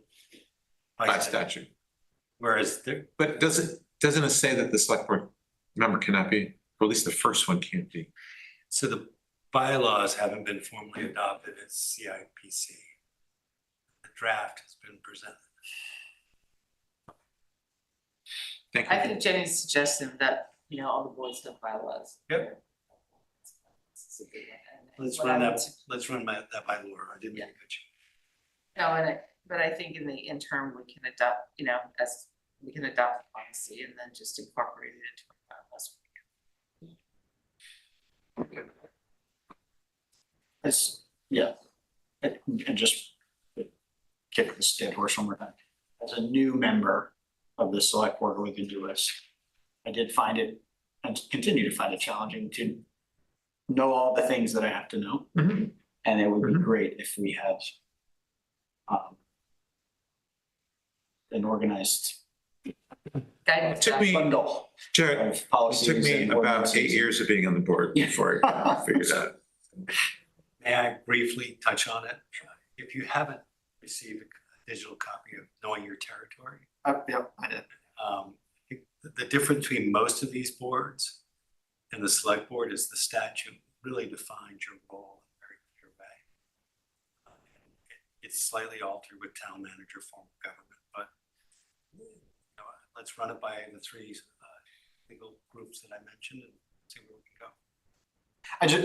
by statute. Whereas there, But doesn't it say that the select board member cannot be, or at least the first one can't be? so the bylaws haven't been formally adopted as CIPC. The draft has been presented. Thank I you. think Jenny's suggesting that, all the boards have bylaws. Yep. This is a good one. And Let's what run I would that by Laura. I didn't mean to cut you. No, but I think in the interim, we can adopt, as we can adopt the policy and then just incorporate it into our bylaws. And just kick this dead horse one more time. As a new member of the select board with the newest, I did find it and continue to find it challenging to know all the things that I have to know. Mhm. And it would be Mhm. great if we had an organized Guidance. Took me- bundle Jared, of it policies. took me and about ordinances. 8 years of being on the board before I figured out. May I briefly touch on it? If you haven't received a digital copy of Knowing Your Territory, Yep, I did. the difference between most of these boards and the select board is the statute really defines your role in a very clear way. It's slightly altered with town manager form of government, but let's run it by the three legal groups that I mentioned and see where we can go.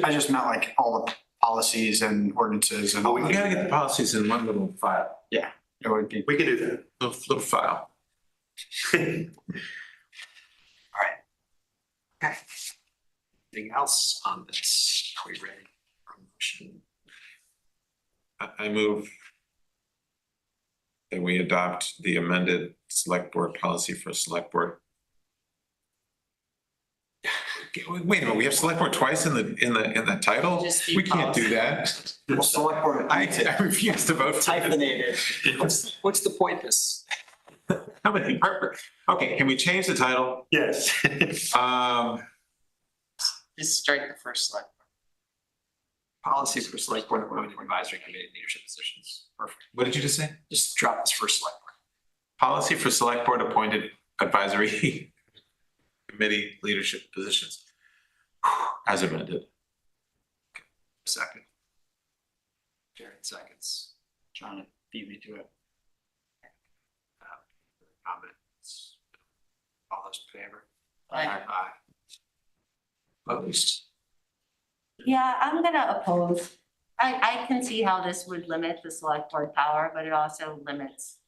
I just meant like all the policies and ordinances and all We gotta get the policies in one little file, it would be. We can do that. little file. Okay. Anything else on this? Are we ready for a motion? I move that we adopt the amended select board policy for select board. Okay, wait a minute, we have select board twice in the title? Just be We can't do that. Well, select board. I refuse to vote. for it. Hyphenated. What's the point of this? How many? Okay, can we change the title? Yes. Just strike the first select. Policy for select board appointed advisory committee leadership positions. Perfect. What did you just say? Just drop this first select board. Policy for select board appointed advisory committee leadership positions. As amended. Second. Jared seconds. Trying to beat me to it. Comments? All those in favor? Aye. Opposed? Yeah, I'm gonna oppose. I can see how this would limit the select board power, but it also limits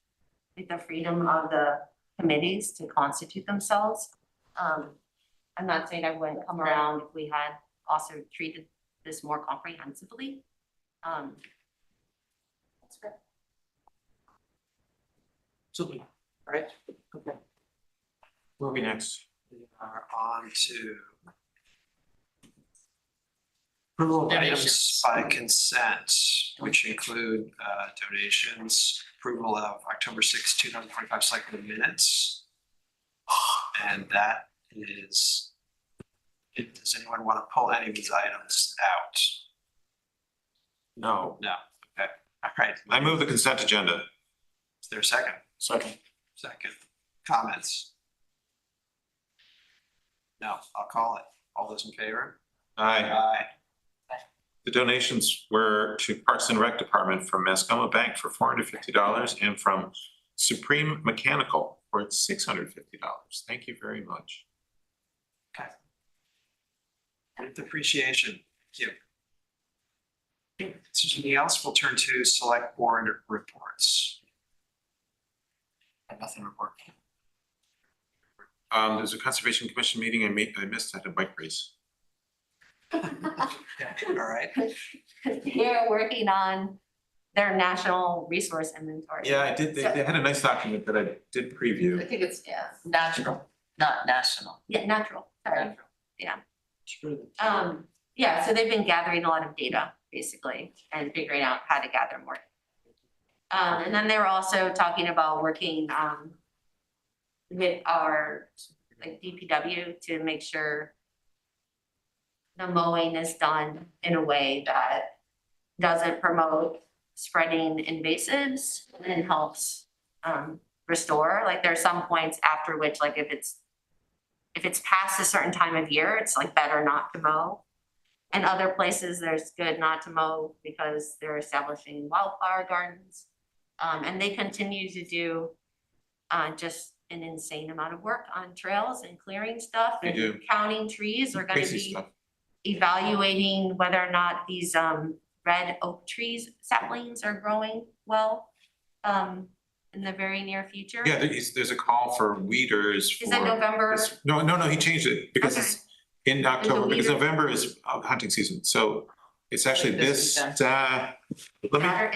like the freedom of the committees to constitute themselves. I'm not saying I wouldn't come around if we had also treated this more comprehensively. That's fair. Absolutely. All right. Okay. Where are we next? We are on to approval of items Donations. by consent, which include donations, approval of October 6, 2025 cycle minutes. And that is, does anyone want to pull any of these items out? No. No. Okay. All right. I move the consent agenda. Is there a second? Second. Second. Comments? No, I'll call it. All those in favor? Aye. Aye. The donations were to Parks and Rec Department from Mascoma Bank for $450 and from Supreme Mechanical for $650. Thank you very much. With appreciation. Thank you. Okay, so anything else? We'll turn to select board reports. I have nothing to report. There's a Conservation Commission meeting I missed at a bike race. All right. They're working on their national resource inventory. Yeah, I did. They had a nice document that I did I preview. think it's, natural, not national. Yeah, natural, sorry. Sure. Yeah, so they've been gathering a lot of data, basically, and figuring out how to gather more. And then they were also talking about working, with our, like, DPW to make sure the mowing is done in a way that doesn't promote spreading invasives and helps, restore. Like, there are some points after which, like, if it's past a certain time of year, it's like better not to mow. And other places, there's good not to mow because they're establishing wildflower gardens. And they continue to do just an insane amount of work on trails and clearing stuff. They And do. counting trees. Are gonna Crazy be stuff. evaluating whether or not these red oak trees saplings are growing well in the very near future. Yeah, there's a call for weeders for. Is it November? No, he changed it because it's in October, because weeder- November is hunting season, so it's actually Like this, this let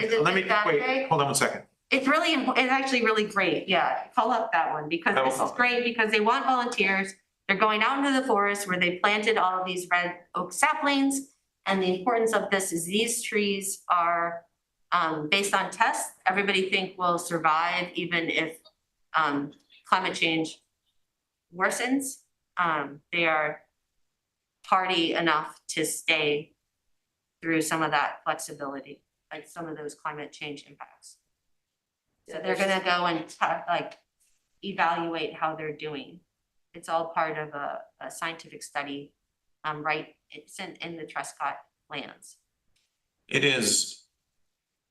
Is it me, this Saturday? wait, hold on one second. It's really it's actually really great, yeah, call up that one, because I will this is call it. great, because they want volunteers. They're going out into the forest where they planted all of these red oak saplings. And the importance of this is these trees are, based on tests, everybody think will survive even if, climate change worsens. They are hardy enough to stay through some of that flexibility, like some of those climate change impacts. So they're gonna go and like evaluate how they're doing. It's all part of a scientific study, right, it's in the Trescott lands. It is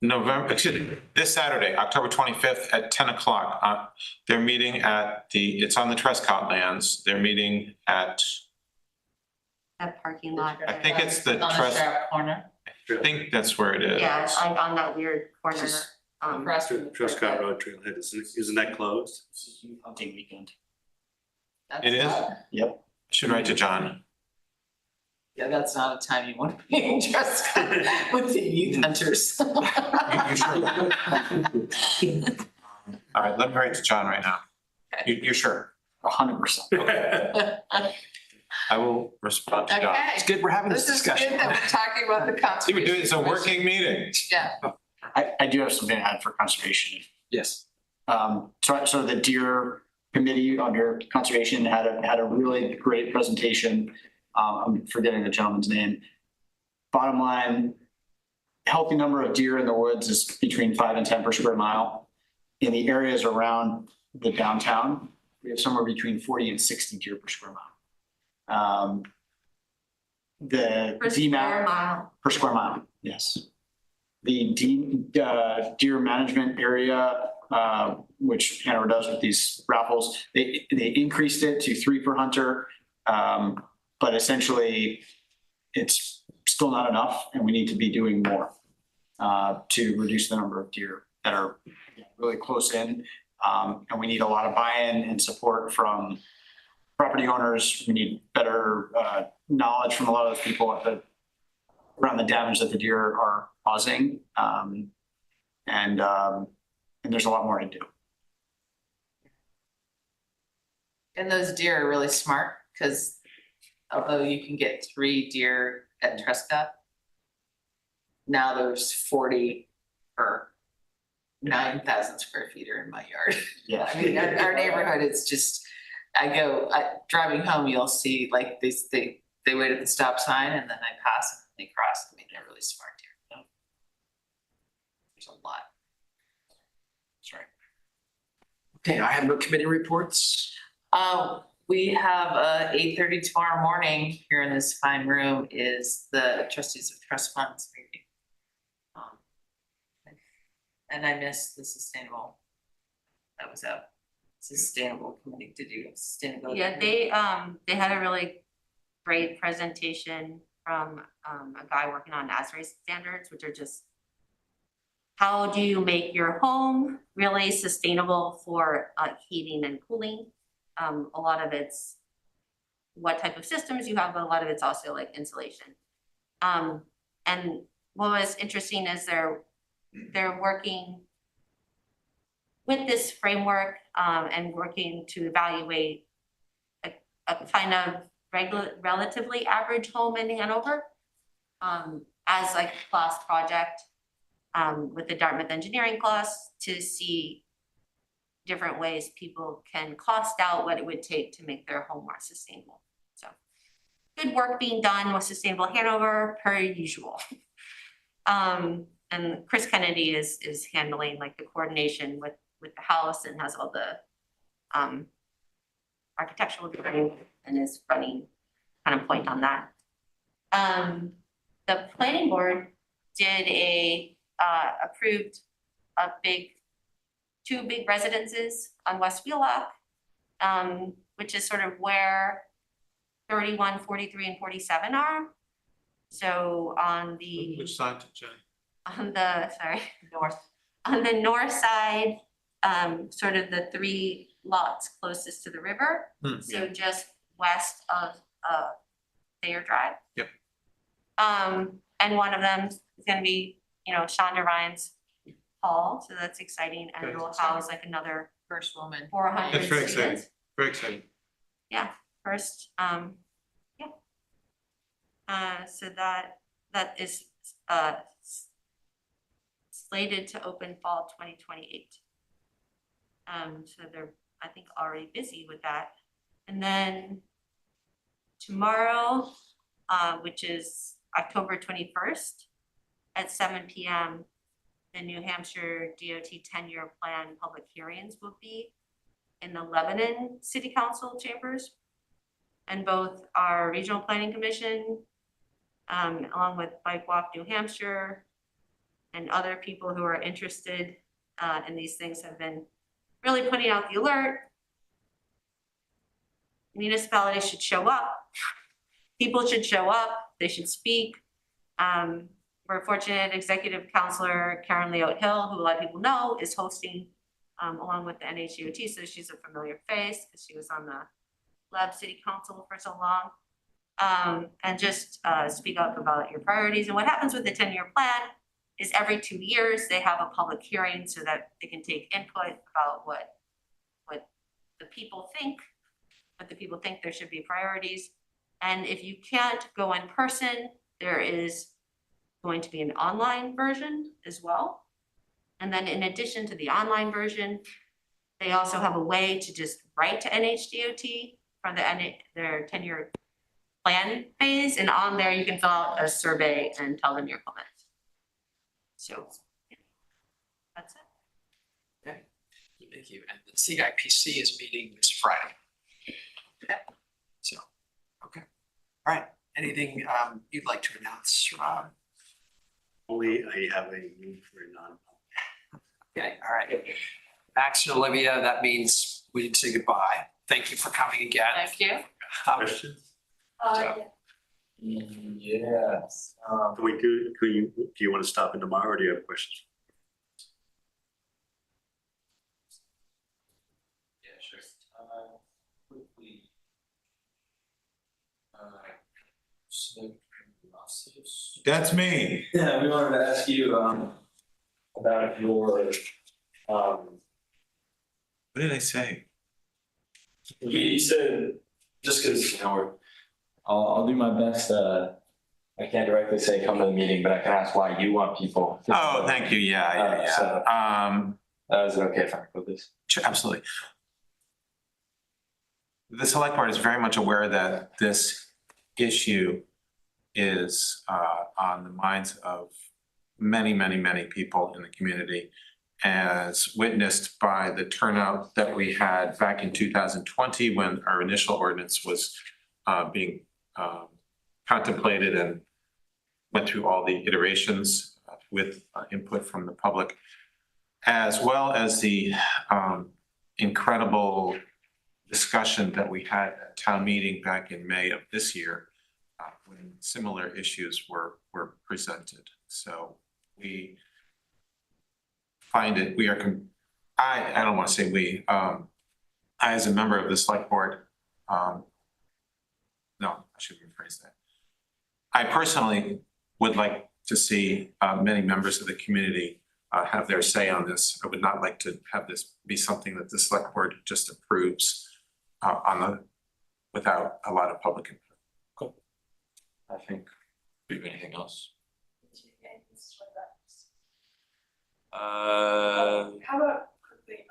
this Saturday, October 25th at 10 o'clock. They're meeting at it's on the Trescott lands. They're meeting at, That parking lot. I think it's the On the sharp corner. I think that's where it is. Yeah, it's like on that weird corner, Just- Across from the Trescott Road Trailhead, isn't that closed? This is youth hunting weekend. That's It is? not- Yep. Should write to John. Yeah, that's not a time you want to be in Trescott with the youth hunters. You sure? All right, let me write to John right now. You're sure? 100%. I will respond to John. It's Okay, good we're having this this is good discussion. that we're talking about the See, conservation. we're doing, it's a working meeting. Yeah, I do have something to add for conservation. Yes. So the deer committee under conservation had a really great presentation. I'm forgetting the gentleman's name. Bottom line, healthy number of deer in the woods is between 5 and 10 per square mile. In the areas around the downtown, we have somewhere between 40 and 60 deer per square mile. The per square DMAP mile. per square mile, yes. the deer management area, which Hanover does with these raffles, they increased it to 3 per hunter. But essentially, it's still not enough, and we need to be doing more to reduce the number of deer that are really close in. And we need a lot of buy-in and support from property owners. We need better knowledge from a lot of those people around the damage that the deer are causing. And there's a lot more to do. And those deer are really smart, because although you can get 3 deer at Trescott, now there's 40 per 9,000 square feet are in my yard. Yeah. I mean, our neighborhood is just, driving home, you'll see like they wait at the stop sign and then I pass and they cross. I mean, they're really smart deer. There's a lot. Sorry. Okay, I have no committee reports. We have 8:30 tomorrow morning here in this fine room is the trustees of trust funds meeting. And I missed the sustainable, that was a sustainable committee to do sustainability. Yeah, they had a really great presentation from a guy working on ASRE standards, which are just how do you make your home really sustainable for heating and cooling. A lot of it's what type of systems you have, but a lot of it's also like insulation. And what was interesting is they're working with this framework and working to evaluate a kind of relatively average home in Hanover as like a class project with the Dartmouth engineering class to see different ways people can cost out what it would take to make their home more sustainable. So good work being done with Sustainable Hanover per usual. And Chris Kennedy is handling like the coordination with the house and has all the architectural design and is running kind of point on that. The planning board did approved two big residences on West Wheelock, which is sort of where 31, 43, and 47 are. So on the Which side, Jenny? on the north side, sort of the 3 lots closest to the river. So just west of Thayer Drive. Yep. And one of them is gonna be, Shonda Rhimes Hall, so that's exciting, and it'll house like another First woman. 400 That's very students. exciting, very exciting. Yeah, first, so that is slated to open fall 2028. So they're, I think, already busy with that. And then tomorrow, which is October 21st at 7 p.m., the New Hampshire DOT 10-year plan public hearings will be in the Lebanon City Council chambers. And both our Regional Planning Commission, along with Bike Walk New Hampshire, and other people who are interested in these things have been really putting out the alert. Municipalities should show up. People should show up. They should speak. We're fortunate Executive Counselor Karen Leote Hill, who a lot of people know, is hosting along with the NHDOT, so she's a familiar face because she was on the Lab City Council for so long. And just speak up about your priorities. And what happens with the 10-year plan is every 2 years they have a public hearing so that they can take input about what the people think, what the people think there should be priorities. And if you can't go in person, there is going to be an online version as well. And then in addition to the online version, they also have a way to just write to NHDOT from their 10-year plan phase. And on there, you can fill out a survey and tell them your comments. So that's it. Okay, thank you. And the CIPC is meeting this Friday. So, okay. All right. Anything you'd like to announce, Rob? Only I have a need for a non. Okay, all right. Max and Olivia, that means we didn't say goodbye. Thank you for coming again. Thank you. Questions? Yes. Do you want to stop in tomorrow or do you have questions? Yeah, sure. Quickly. So, That's me. Yeah, we wanted to ask you, about your, What did I say? you said, just because, I'll do my best, I can't directly say come to the meeting, but I can ask why you want people. Oh, thank you. Yeah. Is it okay if I put this? Sure, absolutely. The select board is very much aware that this issue is on the minds of many, many, many people in the community, as witnessed by the turnout that we had back in 2020 when our initial ordinance was being contemplated and went through all the iterations with input from the public, as well as the incredible discussion that we had at town meeting back in May of this year when similar issues were presented. So we find it, I don't want to say we, I as a member of the select board, no, I should rephrase that. I personally would like to see many members of the community have their say on this. I would not like to have this be something that the select board just approves without a lot of public input. Cool. I think, do you have anything else? How about quickly,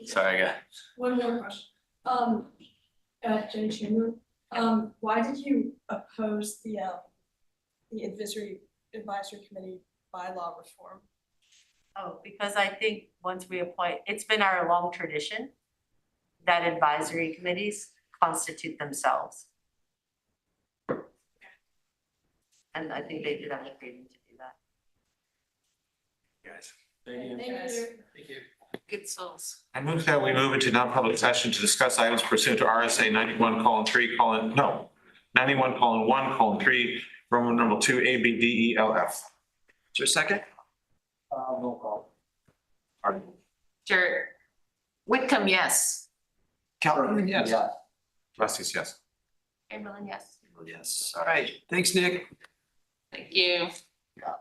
Sorry, I got. one more question. Jenny Chamber, why did you oppose the advisory committee bylaw reform? Oh, because I think once we appoint, it's been our long tradition that advisory committees constitute themselves. And I think they did have a freedom to do that. Guys. Thank you. Thank you. Good souls. I move that we move into non-public session to discuss items pursuant to RSA 91:3:1:3, Roman numeral 2, A, B, D, E, L, F. Is there a second? No problem. Sure. Whitcomb, yes. Calvin, yes. Rusty's yes. Chamberlain, yes. Yes. All right. Thanks, Nick. Thank you. Yeah.